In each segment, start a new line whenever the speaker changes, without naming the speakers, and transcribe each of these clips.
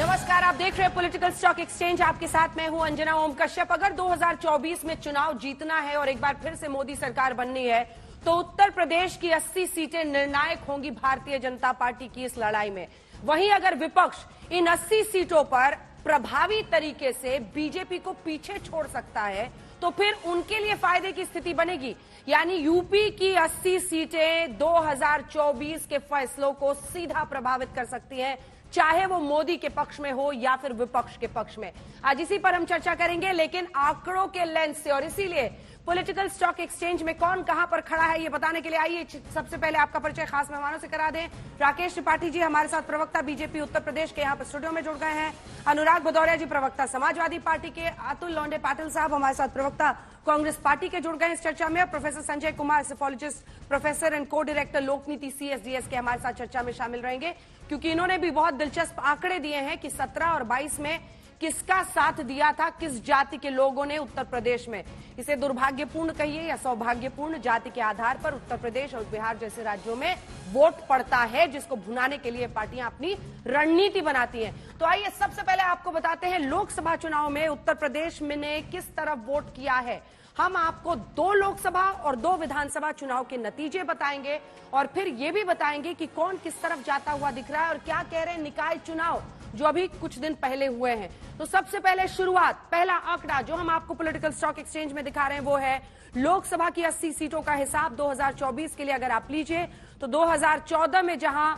नमस्कार, आप देख रहे हैं पॉलिटिकल स्टॉक एक्सचेंज। आपके साथ मैं हूं अंजना ओम कश्यप। अगर 2024 में चुनाव जीतना है और एक बार फिर से मोदी सरकार बननी है तो उत्तर प्रदेश की 80 सीटें निर्णायक होंगी भारतीय जनता पार्टी की इस लड़ाई में। वहीं अगर विपक्ष इन 80 सीटों पर प्रभावी तरीके से बीजेपी को पीछे छोड़ सकता है तो फिर उनके लिए फायदे की स्थिति बनेगी। यानी यूपी की 80 सीटें 2024 के फैसलों को सीधा प्रभावित कर सकती हैं, चाहे वो मोदी के पक्ष में हो या फिर विपक्ष के पक्ष में। आज इसी पर हम चर्चा करेंगे, लेकिन आंकड़ों के लेंस से। और इसीलिए पॉलिटिकल स्टॉक एक्सचेंज में कौन कहां पर खड़ा है ये बताने के लिए आइए सबसे पहले आपका परिचय खास मेहमानों से करा दें। राकेश त्रिपाठी जी हमारे साथ, प्रवक्ता बीजेपी उत्तर प्रदेश के, यहाँ पर स्टूडियो में जुड़ गए हैं। अनुराग भदौरिया जी, प्रवक्ता समाजवादी पार्टी के। अतुल लोंडे पाटिल साहब हमारे साथ, प्रवक्ता कांग्रेस पार्टी के, जुड़ गए इस चर्चा में। Professor Sanjay Kumar, psephologist, professor and को डायरेक्टर लोकनीति CSDS के, हमारे साथ चर्चा में शामिल रहेंगे, क्योंकि इन्होंने भी बहुत दिलचस्प आंकड़े दिए हैं कि 17 और 22 में किसका साथ दिया था, किस जाति के लोगों ने उत्तर प्रदेश में। इसे दुर्भाग्यपूर्ण कहिए या सौभाग्यपूर्ण, जाति के आधार पर उत्तर प्रदेश और बिहार जैसे राज्यों में वोट पड़ता है, जिसको भुनाने के लिए पार्टियां अपनी रणनीति बनाती हैं। तो आइए सबसे पहले आपको बताते हैं लोकसभा चुनाव में उत्तर प्रदेश में ने किस तरफ वोट किया है। हम आपको 2 लोकसभा और 2 विधानसभा चुनाव के नतीजे बताएंगे और फिर यह भी बताएंगे कि कौन किस तरफ जाता हुआ दिख रहा है और क्या कह रहे हैं निकाय चुनाव जो अभी कुछ दिन पहले हुए हैं। तो सबसे पहले शुरुआत, पहला आंकड़ा जो हम आपको पॉलिटिकल स्टॉक एक्सचेंज में दिखा रहे हैं वो है लोकसभा की 80 सीटों का हिसाब 2024 के लिए। अगर आप लीजिए तो 2014 में जहां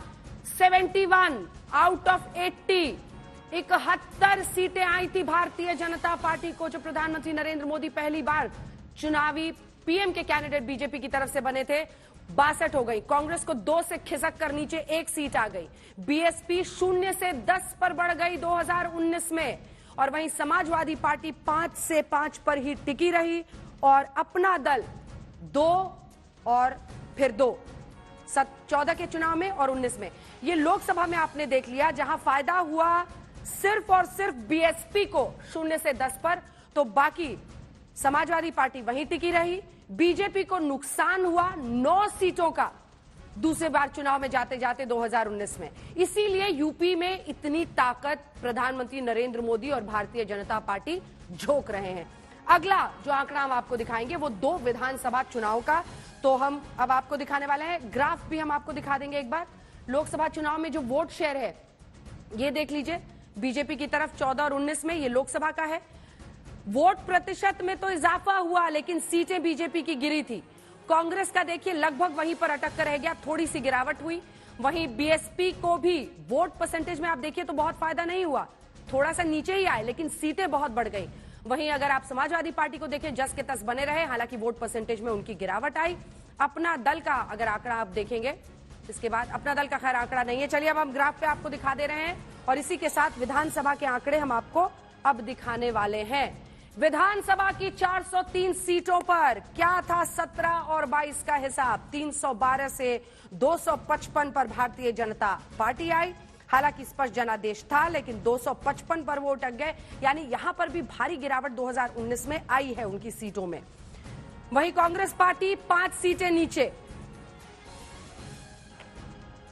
71 आउट ऑफ 80 71 सीटें आई थी भारतीय जनता पार्टी को, जो प्रधानमंत्री नरेंद्र मोदी पहली बार चुनावी पीएम के कैंडिडेट बीजेपी की तरफ से बने थे, 62 हो गई। कांग्रेस को 2 से खिसक कर नीचे 1 सीट आ गई। बीएसपी 0 से 10 पर बढ़ गई 2019 में। और वहीं समाजवादी पार्टी 5 से 5 पर ही टिकी रही और अपना दल 2 और फिर 2, 14 के चुनाव में और 19 में। ये लोकसभा में आपने देख लिया, जहां फायदा हुआ सिर्फ और सिर्फ बीएसपी को 0 से 10 पर, तो बाकी समाजवादी पार्टी वहीं टिकी रही। बीजेपी को नुकसान हुआ 9 सीटों का दूसरे बार चुनाव में जाते जाते 2019 में। इसीलिए यूपी में इतनी ताकत प्रधानमंत्री नरेंद्र मोदी और भारतीय जनता पार्टी झोंक रहे हैं। अगला जो आंकड़ा हम आपको दिखाएंगे वो 2 विधानसभा चुनाव का, तो हम अब आपको दिखाने वाले हैं। ग्राफ भी हम आपको दिखा देंगे एक बार। लोकसभा चुनाव में जो वोट शेयर है ये देख लीजिए, बीजेपी की तरफ 14 और 19 में, ये लोकसभा का है। वोट प्रतिशत में तो इजाफा हुआ लेकिन सीटें बीजेपी की गिरी थी। कांग्रेस का देखिए लगभग वहीं पर अटक कर रह गया, थोड़ी सी गिरावट हुई। वहीं बीएसपी को भी वोट परसेंटेज में आप देखिए तो बहुत फायदा नहीं हुआ, थोड़ा सा नीचे ही आए, लेकिन सीटें बहुत बढ़ गई। वहीं अगर आप समाजवादी पार्टी को देखें, जस के तस बने रहे, हालांकि वोट परसेंटेज में उनकी गिरावट आई। अपना दल का अगर आंकड़ा आप देखेंगे, इसके बाद अपना दल का खैर आंकड़ा नहीं है। चलिए अब हम ग्राफ पे आपको दिखा दे रहे हैं और इसी के साथ विधानसभा के आंकड़े हम आपको अब दिखाने वाले हैं। विधानसभा की 403 सीटों पर क्या था 17 और 22 का हिसाब। 312 से 255 पर भारतीय जनता पार्टी आई। हालांकि स्पष्ट जनादेश था, लेकिन 255 पर वो अटक गए। यानी यहां पर भी भारी गिरावट 2019 में आई है उनकी सीटों में। वहीं कांग्रेस पार्टी 5 सीटें नीचे।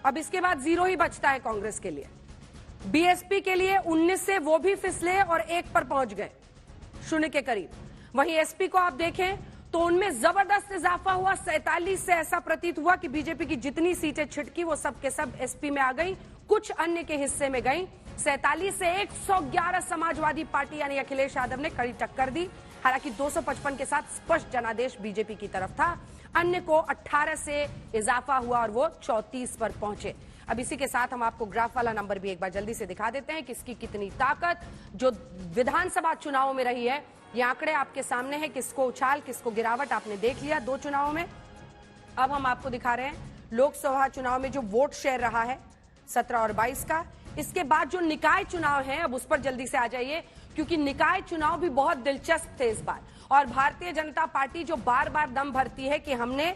अब इसके बाद 0 ही बचता है कांग्रेस के लिए। बीएसपी के लिए 19 से वो भी फिसले और 1 पर पहुंच गए, 0 के करीब। वहीं एसपी को आप देखें तो उनमें जबरदस्त इजाफा हुआ, 47 से ऐसा प्रतीत हुआ कि बीजेपी की जितनी सीटें छिटकी वो सब के सब एसपी में आ गई, कुछ अन्य के हिस्से में गई। 47 से 111 समाजवादी पार्टी यानी अखिलेश यादव ने कड़ी टक्कर दी। हालांकि 255 के साथ स्पष्ट जनादेश बीजेपी की तरफ था। अन्य को 18 से इजाफा हुआ और वो 34 पर पहुंचे। अब इसी के साथ हम आपको ग्राफ वाला नंबर भी एक बार जल्दी से दिखा देते हैं, किसकी कितनी ताकत जो विधानसभा चुनावों में रही है। ये आंकड़े आपके सामने हैं, किसको उछाल किसको गिरावट आपने देख लिया 2 चुनावों में। अब हम आपको दिखा रहे हैं लोकसभा चुनाव में जो वोट शेयर रहा है 17 और 22 का। इसके बाद जो निकाय चुनाव है, अब उस पर जल्दी से आ जाइए, क्योंकि निकाय चुनाव भी बहुत दिलचस्प थे इस बार। और भारतीय जनता पार्टी जो बार बार दम भरती है कि हमने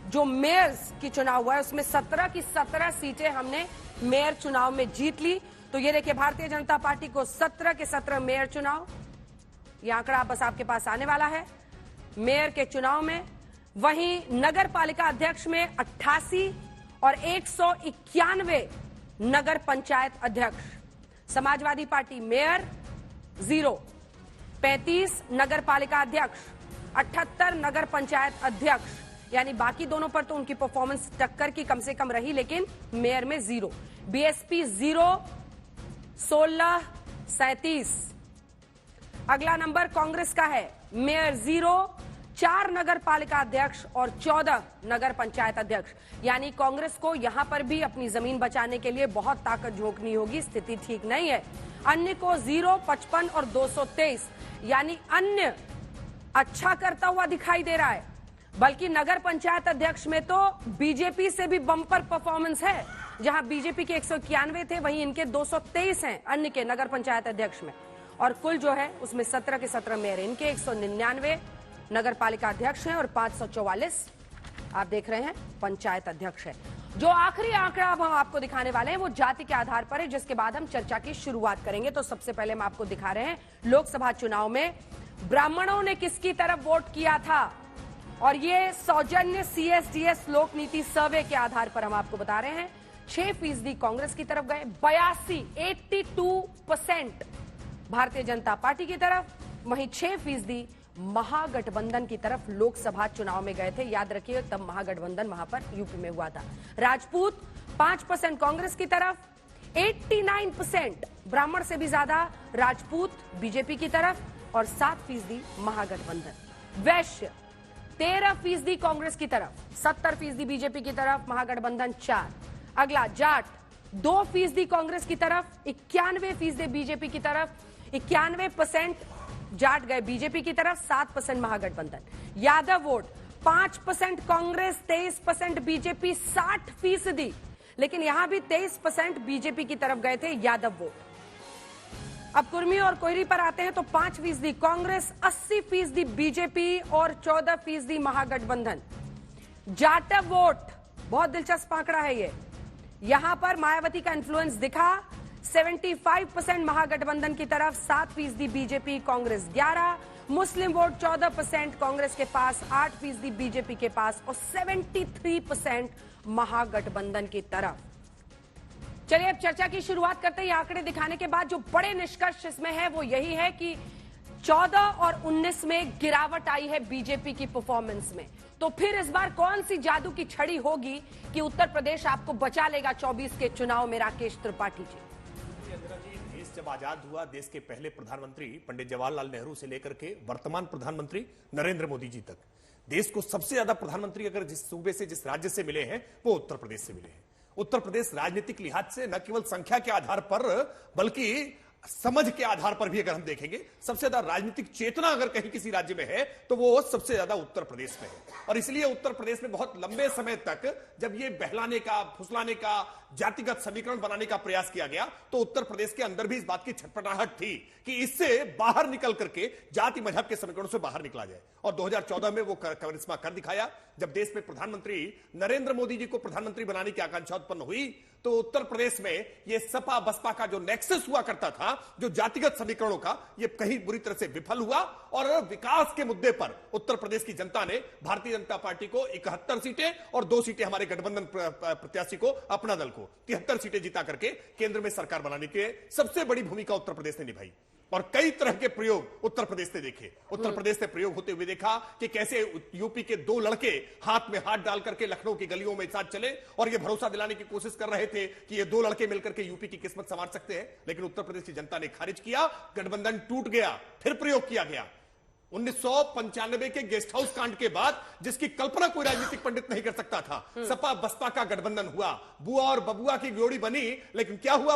जो मेयर्स की चुनाव हुआ है उसमें 17 की 17 सीटें हमने मेयर चुनाव में जीत ली। तो ये देखिए भारतीय जनता पार्टी को 17 के 17 मेयर चुनाव, ये आंकड़ा बस आपके पास आने वाला है मेयर के चुनाव में। वहीं नगर पालिका अध्यक्ष में 88 और 191 नगर पंचायत अध्यक्ष, समाजवादी पार्टी मेयर 0, 35 नगर पालिका अध्यक्ष, 78 नगर पंचायत अध्यक्ष, यानी बाकी दोनों पर तो उनकी परफॉर्मेंस टक्कर की कम से कम रही, लेकिन मेयर में 0। बीएसपी 0, 16, 37। अगला नंबर कांग्रेस का है, मेयर 0, 4 नगर पालिका अध्यक्ष और 14 नगर पंचायत अध्यक्ष। यानी कांग्रेस को यहां पर भी अपनी जमीन बचाने के लिए बहुत ताकत झोंकनी होगी, स्थिति ठीक नहीं है। अन्य को 0, 55 और 223, यानी अन्य अच्छा करता हुआ दिखाई दे रहा है। बल्कि नगर पंचायत अध्यक्ष में तो बीजेपी से भी बम्पर परफॉर्मेंस है। जहां बीजेपी के 191 थे, वहीं इनके 223 हैं अन्य के नगर पंचायत अध्यक्ष में। और कुल जो है उसमें 17 के 17 मेयर, इनके 199 नगर पालिका अध्यक्ष हैं और 544 आप देख रहे हैं पंचायत अध्यक्ष है। जो आखिरी आंकड़ा अब हम आपको दिखाने वाले हैं वो जाति के आधार पर है, जिसके बाद हम चर्चा की शुरुआत करेंगे। तो सबसे पहले हम आपको दिखा रहे हैं लोकसभा चुनाव में ब्राह्मणों ने किसकी तरफ वोट किया था, और ये सौजन्य CSDS लोक नीति सर्वे के आधार पर हम आपको बता रहे हैं। 6% कांग्रेस की तरफ गए, 82% भारतीय जनता पार्टी की तरफ, वहीं 6% महागठबंधन की तरफ लोकसभा चुनाव में गए थे। याद रखिए तब महागठबंधन वहां पर यूपी में हुआ था। राजपूत 5% कांग्रेस की तरफ, 89% ब्राह्मण से भी ज्यादा राजपूत बीजेपी की तरफ और 7% महागठबंधन। वैश्य 13% कांग्रेस की तरफ, 70% बीजेपी की तरफ, महागठबंधन 4। अगला जाट 2% कांग्रेस की तरफ, 91% बीजेपी की तरफ, 91% जाट गए बीजेपी की तरफ, 7% महागठबंधन। यादव वोट 5% कांग्रेस, 23% बीजेपी, 60%, लेकिन यहां भी 23% बीजेपी की तरफ गए थे यादव वोट। अब कुर्मी और कोयरी पर आते हैं तो 5% कांग्रेस, 80% बीजेपी और 14% महागठबंधन। जाटव वोट बहुत दिलचस्प आंकड़ा है ये, यहां पर मायावती का इन्फ्लुएंस दिखा, 75% महागठबंधन की तरफ, 7% बीजेपी, कांग्रेस 11। मुस्लिम वोट 14% कांग्रेस के पास, 8% बीजेपी के पास और 73% महागठबंधन की तरफ। चलिए अब चर्चा की शुरुआत करते हैं। आंकड़े दिखाने के बाद जो बड़े निष्कर्ष इसमें है वो यही है कि 14 और 19 में गिरावट आई है बीजेपी की परफॉर्मेंस में। तो फिर इस बार कौन सी जादू की छड़ी होगी कि उत्तर प्रदेश आपको बचा लेगा 24 के चुनाव में? राकेश त्रिपाठी जी।
देश जब आजाद हुआ, देश के पहले प्रधानमंत्री पंडित जवाहरलाल नेहरू से लेकर के वर्तमान प्रधानमंत्री नरेंद्र मोदी जी तक, देश को सबसे ज्यादा प्रधानमंत्री अगर जिस सूबे से, जिस राज्य से मिले हैं वो उत्तर प्रदेश से मिले हैं। उत्तर प्रदेश राजनीतिक लिहाज से न केवल संख्या के आधार पर बल्कि समझ के आधार पर भी अगर हम देखेंगे, सबसे ज्यादा राजनीतिक चेतना अगर कहीं किसी राज्य में है तो वो सबसे ज्यादा उत्तर प्रदेश में है। और इसलिए उत्तर प्रदेश में बहुत लंबे समय तक जब ये बहलाने का, फुसलाने का, जातिगत समीकरण बनाने का प्रयास किया गया तो उत्तर प्रदेश के अंदर भी इस बात की छटपटाहट थी कि इससे बाहर निकल करके जाति मजहब के समीकरणों से बाहर निकला जाए। और 2014 में वो करिश्मा कर दिखाया जब देश में प्रधानमंत्री नरेंद्र मोदी जी को प्रधानमंत्री बनाने की आकांक्षा उत्पन्न हुई तो उत्तर प्रदेश में ये सपा बसपा का जो नेक्सस हुआ करता था, जो जातिगत समीकरणों का, ये कहीं बुरी तरह से विफल हुआ। और विकास के मुद्दे पर उत्तर प्रदेश की जनता ने भारतीय जनता पार्टी को 71 सीटें और 2 सीटें हमारे गठबंधन प्रत्याशी को, अपना दल को 73 सीटें जिता करके केंद्र में सरकार बनाने की सबसे बड़ी भूमिका उत्तर प्रदेश ने निभाई। और कई तरह के प्रयोग उत्तर प्रदेश ने देखे। उत्तर प्रदेश ने प्रयोग होते हुए देखा कि कैसे यूपी के 2 लड़के हाथ में हाथ डाल करके लखनऊ की गलियों में साथ चले और ये भरोसा दिलाने की कोशिश कर रहे थे कि ये 2 लड़के मिलकर के यूपी की किस्मत संवार सकते हैं। लेकिन उत्तर प्रदेश की जनता ने खारिज किया, गठबंधन टूट गया, फिर प्रयोग किया गया। 1995 के गेस्ट हाउस कांड के बाद, जिसकी कल्पना कोई राजनीतिक पंडित नहीं कर सकता था, सपा बसपा का गठबंधन हुआ, बुआ और बबुआ की जोड़ी बनी। लेकिन क्या हुआ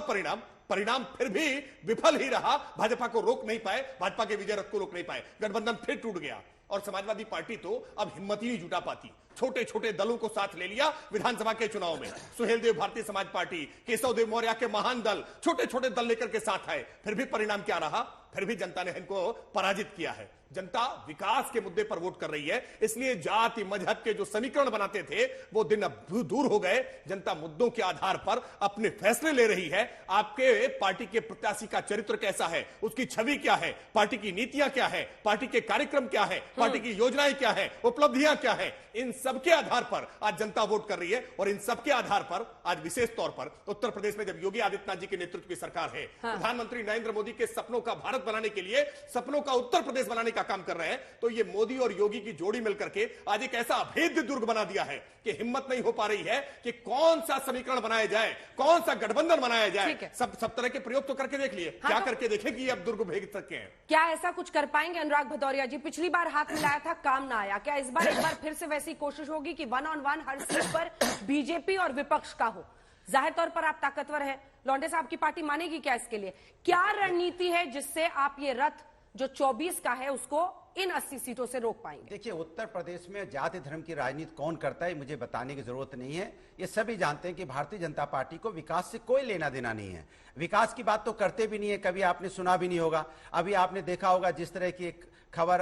परिणाम फिर भी विफल ही रहा। भाजपा को रोक नहीं पाए, भाजपा के विजय रथ को रोक नहीं पाए, गठबंधन फिर टूट गया। और समाजवादी पार्टी तो अब हिम्मत ही नहीं जुटा पाती। छोटे छोटे दलों को साथ ले लिया विधानसभा के चुनाव में। सुहेल देव भारतीय समाज पार्टी, केशव देव मौर्य के महान दल, छोटे छोटे दल लेकर के साथ आए, फिर भी परिणाम क्या रहा? फिर भी जनता ने इनको पराजित किया है। जनता विकास के मुद्दे पर वोट कर रही है, इसलिए जाति मजहब के जो समीकरण बनाते थे वो दिन अब दूर हो गए। जनता मुद्दों के आधार पर अपने फैसले ले रही है। आपके पार्टी के प्रत्याशी का चरित्र कैसा है, उसकी छवि क्या है, पार्टी की नीतियां क्या है, पार्टी के कार्यक्रम क्या है, पार्टी की योजनाएं क्या है, उपलब्धियां क्या है, इन सबके आधार पर आज जनता वोट कर रही है। और इन सबके आधार पर आज विशेष तौर पर उत्तर प्रदेश में जब योगी आदित्यनाथ जी के नेतृत्व की सरकार है, प्रधानमंत्री नरेंद्र मोदी के सपनों का भारत बनाने के लिए, सपनों का उत्तर प्रदेश बनाने का काम कर रहे हैं, तो ये मोदी और योगी की जोड़ी मिलकर के आज एक ऐसा अभेद्य दुर्ग बना दिया है कि हिम्मत नहीं हो पा रही है कि कौन सा समीकरण बनाया जाए, कौन सा गठबंधन बनाया जाए। सब तरह के प्रयोग तो करके देख लिए, क्या करके देखें कि ये अब दुर्ग भेद सकते हैं।
क्या ऐसा कुछ कर पाएंगे अनुराग भदौरिया जी? पिछली बार हाथ मिलाया था, काम ना आया। क्या इस बार एक बार फिर से वैसी कोशिश होगी कि 1 on 1 हर सीट पर बीजेपी और विपक्ष का हो? जाहिर तौर पर आप ताकतवर है, लौंडे साहब की पार्टी मानेगी क्या इसके लिए? क्या रणनीति है जिससे आप ये रथ जो 24 का है उसको इन 80 सीटों से रोक पाएंगे?
देखिए, उत्तर प्रदेश में जाति धर्म की राजनीति कौन करता है मुझे बताने की जरूरत नहीं है। ये सभी जानते हैं कि भारतीय जनता पार्टी को विकास से कोई लेना देना नहीं है। विकास की बात तो करते भी नहीं है, कभी आपने सुना भी नहीं होगा। अभी आपने देखा होगा जिस तरह की एक खबर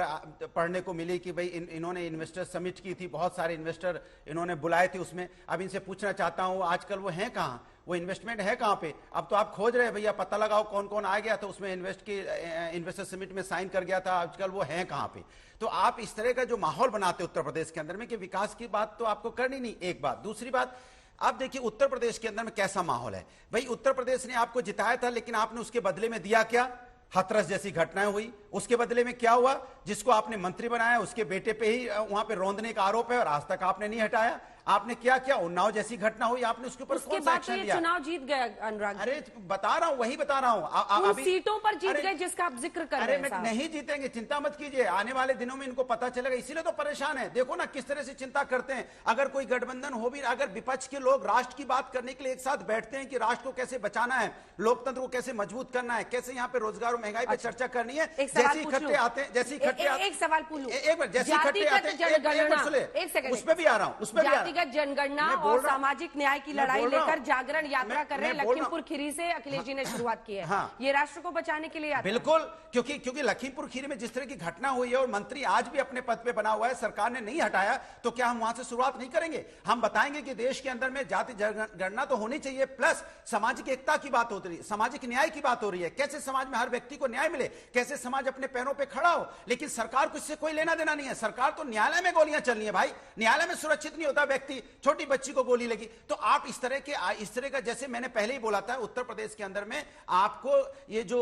पढ़ने को मिली कि भाई इन्होंने इन्वेस्टर समिट की थी, बहुत सारे इन्वेस्टर इन्होंने बुलाए थे उसमें। अब इनसे पूछना चाहता हूं आजकल वो हैं कहां, वो इन्वेस्टमेंट है कहां पे? अब तो आप खोज रहे हैं भैया, पता लगाओ कौन कौन आ गया था उसमें इन्वेस्टर समिट में साइन कर गया था, आजकल वो हैं कहां पे? तो आप इस तरह का जो माहौल बनाते उत्तर प्रदेश के अंदर में कि विकास की बात तो आपको करनी नहीं, एक बात। दूसरी बात, आप देखिए उत्तर प्रदेश के अंदर में कैसा माहौल है। भाई उत्तर प्रदेश ने आपको जिताया था, लेकिन आपने उसके बदले में दिया क्या? हाथरस जैसी घटनाएं हुई। उसके बदले में क्या हुआ? जिसको आपने मंत्री बनाया उसके बेटे पे ही वहां पे रौंदने का आरोप है और आज तक आपने नहीं हटाया। आपने क्या क्या? उन्नाव जैसी घटना हुई, आपने उसके ऊपर कौन सा एक्शन लिया?
चुनाव जीत गए अनुराग।
अरे बता रहा हूं, वही बता रहा हूं।
उन सीटों पर जीत गए जिसका आप जिक्र कर रहे हैं।
अरे नहीं जीतेंगे, चिंता मत कीजिए, आने वाले दिनों में इनको पता चलेगा। इसीलिए तो परेशान है। देखो ना किस तरह से चिंता करते हैं। अगर कोई गठबंधन हो भी, अगर विपक्ष के लोग राष्ट्र की बात करने के लिए एक साथ बैठते हैं कि राष्ट्र को कैसे बचाना है, लोकतंत्र को कैसे मजबूत करना है, कैसे यहाँ पे रोजगार और महंगाई पे चर्चा करनी है, जैसे इकट्ठे आते हैं, जैसे इकट्ठे
एक सवाल पूछूं,
एक बार जैसे इकट्ठे आते हैं, उस पर भी आ रहा हूं, उस पर
जातिगत जनगणना और सामाजिक न्याय की लड़ाई लेकर जागरण यात्रा कर रहे हैं। लखीमपुर खीरी से अखिलेश जी ने शुरुआत की है। हाँ। ये राष्ट्र को बचाने के लिए
बिल्कुल, क्योंकि लखीमपुर खीरी में जिस तरह की घटना हुई है और मंत्री आज भी अपने पद पे बना हुआ है, सरकार ने नहीं हटाया, तो क्या हम वहां से शुरुआत नहीं करेंगे? हम बताएंगे कि देश के अंदर में जाति जनगणना तो होनी चाहिए, प्लस सामाजिक एकता की बात हो रही है, सामाजिक न्याय की बात हो रही है, कैसे समाज में हर व्यक्ति को न्याय मिले, कैसे समाज अपने पैरों पर खड़ा हो। लेकिन सरकार को इससे कोई लेना देना नहीं है। सरकार तो न्यायालय में गोलियां चल रही है भाई, न्यायालय में सुरक्षित नहीं होता व्यक्ति, छोटी बच्ची को गोली लगी। तो आप इस तरह का, जैसे मैंने पहले ही बोला था, उत्तर प्रदेश के अंदर में आपको ये जो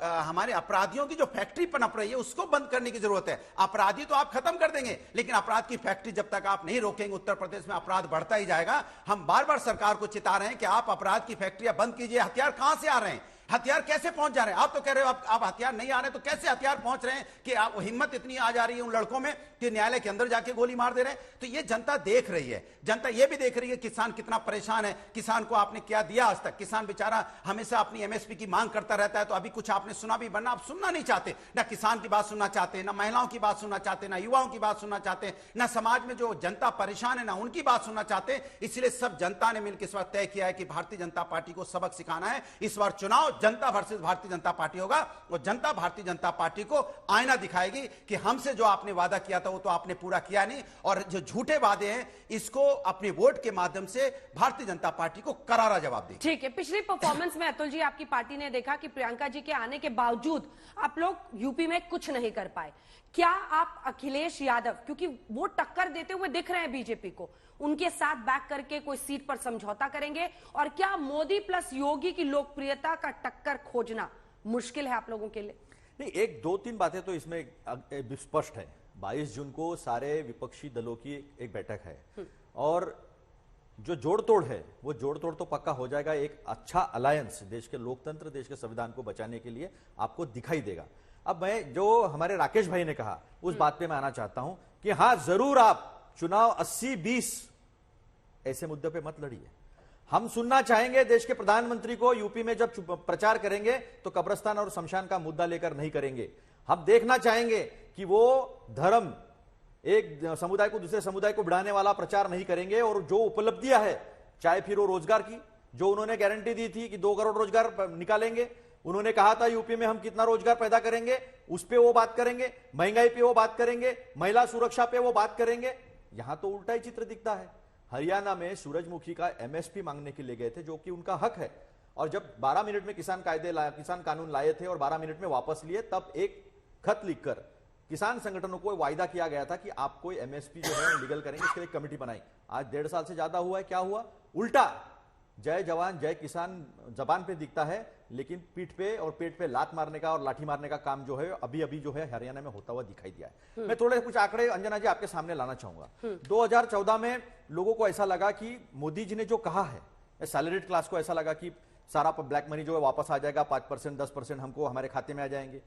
हमारे अपराधियों की जो फैक्ट्री पनप रही है उसको बंद करने की जरूरत है। अपराधी तो आप खत्म कर देंगे, लेकिन अपराध की फैक्ट्री जब तक आप नहीं रोकेंगे, उत्तर प्रदेश में अपराध बढ़ता ही जाएगा। हम बार बार सरकार को चिता रहे हैं कि आप अपराध की फैक्ट्रियां बंद कीजिए। हथियार कहां से आ रहे हैं? हथियार कैसे पहुंच जा रहे हैं? आप तो कह रहे हो आप हथियार नहीं आ रहे, तो कैसे हथियार पहुंच रहे हैं कि आप हिम्मत इतनी आ जा रही है उन लड़कों में कि न्यायालय के अंदर जाके गोली मार दे रहे हैं? तो ये जनता देख रही है। जनता ये भी देख रही है किसान कितना परेशान है। किसान को आपने क्या दिया आज तक? किसान बेचारा हमेशा अपनी एमएसपी की मांग करता रहता है, तो अभी कुछ आपने सुना भी? बनना आप सुनना नहीं चाहते, ना किसान की बात सुनना चाहते, ना महिलाओं की बात सुनना चाहते, ना युवाओं की बात सुनना चाहते, ना समाज में जो जनता परेशान है ना उनकी बात सुनना चाहते। इसलिए सब जनता ने मिलकर इस बार तय किया है कि भारतीय जनता पार्टी को सबक सिखाना है। इस बार चुनाव जनता वर्सेस भारतीय जनता पार्टी होगा और जनता भारतीय जनता पार्टी को आईना दिखाएगी कि हमसे जो आपने वादा किया था वो तो आपने पूरा किया नहीं, और जो झूठे वादे हैं इसको अपने वोट के माध्यम से भारतीय जनता पार्टी को करारा जवाब दें।
ठीक है, पिछली परफॉर्मेंस में अतुल जी आपकी पार्टी ने देखा कि प्रियंका जी के आने के बावजूद आप लोग यूपी में कुछ नहीं कर पाए। क्या आप अखिलेश यादव, क्योंकि वो टक्कर देते हुए दिख रहे हैं बीजेपी को, उनके साथ बैक करके कोई सीट पर समझौता करेंगे? और क्या मोदी प्लस योगी की लोकप्रियता का टक्कर खोजना मुश्किल है आप लोगों के लिए?
नहीं, एक दो तीन बातें तो इसमें स्पष्ट है। 22 जून को सारे विपक्षी दलों की एक बैठक है और जो जोड़ तोड़ है वो जोड़ तोड़ तो पक्का हो जाएगा। एक अच्छा अलायंस देश के लोकतंत्र, देश के संविधान को बचाने के लिए आपको दिखाई देगा। अब मैं जो हमारे राकेश भाई ने कहा उस बात पे मैं आना चाहता हूं कि हां जरूर आप चुनाव 80-20 ऐसे मुद्दे पे मत लड़िए। हम सुनना चाहेंगे देश के प्रधानमंत्री को यूपी में जब प्रचार करेंगे तो कब्रिस्तान और शमशान का मुद्दा लेकर नहीं करेंगे। हम देखना चाहेंगे कि वो धर्म, एक समुदाय को दूसरे समुदाय को बढ़ाने वाला प्रचार नहीं करेंगे। और जो उपलब्धियां है, चाहे फिर वो रोजगार की, जो उन्होंने गारंटी दी थी कि 2 करोड़ रोजगार निकालेंगे, उन्होंने कहा था यूपी में हम कितना रोजगार पैदा करेंगे, उस पे वो बात करेंगे, महंगाई पे वो बात करेंगे, महिला सुरक्षा पे वो बात करेंगे। यहां तो उल्टा ही चित्र दिखता है। हरियाणा में सूरजमुखी का एमएसपी मांगने के लिए गए थे, जो कि उनका हक है, और जब 12 मिनट में किसान कानून लाए थे और 12 मिनट में वापस लिए, तब एक खत लिखकर किसान संगठनों को वायदा किया गया था कि आप कोई एमएसपी जो है लीगल करेंगे, इसके लिए कमेटी बनाई। आज 1.5 साल से ज्यादा हुआ है, क्या हुआ? उल्टा जय जवान जय किसान जबान पे दिखता है, लेकिन पीठ पे और पेट पे लात मारने का और लाठी मारने का काम जो है अभी अभी जो है हरियाणा में होता हुआ दिखाई दिया है। मैं थोड़े कुछ आंकड़े अंजना जी आपके सामने लाना चाहूंगा। 2014 में लोगों को ऐसा लगा कि मोदी जी ने जो कहा है, सैलरीड क्लास को ऐसा लगा कि सारा ब्लैक मनी जो है वापस आ जाएगा, 5% 10% हमको हमारे खाते में आ जाएंगे।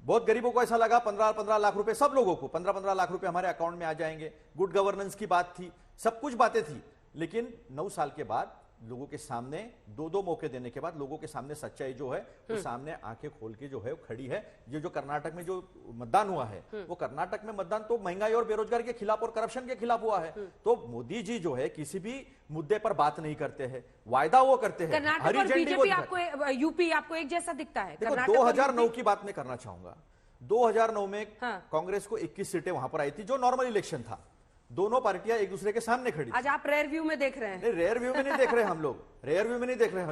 बहुत गरीबों को ऐसा लगा 15 लाख रुपए, सब लोगों को 15 लाख रुपए हमारे अकाउंट में आ जाएंगे। गुड गवर्नेंस की बात थी, सब कुछ बातें थी। लेकिन 9 साल के बाद लोगों के सामने दो मौके देने के बाद लोगों के सामने सच्चाई जो है वो सामने आंखें खोल के जो है वो खड़ी है। ये जो कर्नाटक में जो मतदान हुआ है, वो कर्नाटक में मतदान तो महंगाई और बेरोजगारी के खिलाफ और करप्शन के खिलाफ हुआ है। तो मोदी जी जो है किसी भी मुद्दे पर बात नहीं करते हैं, वायदा वो करते हैं।
कर्नाटक और बीजेपी आपको, यूपी आपको एक जैसा दिखता है?
देखो 2009 की बात मैं करना चाहूंगा। 2009 में कांग्रेस को 21 सीटें वहां पर आई थी, जो नॉर्मल इलेक्शन था। दोनों पार्टियां एक दूसरे के सामने खड़ी।
आज आप रेयर व्यू में देख रहे हैं?
नहीं, रेयर व्यू में नहीं देख रहे हम लोग, रेयर व्यू में नहीं देख रहे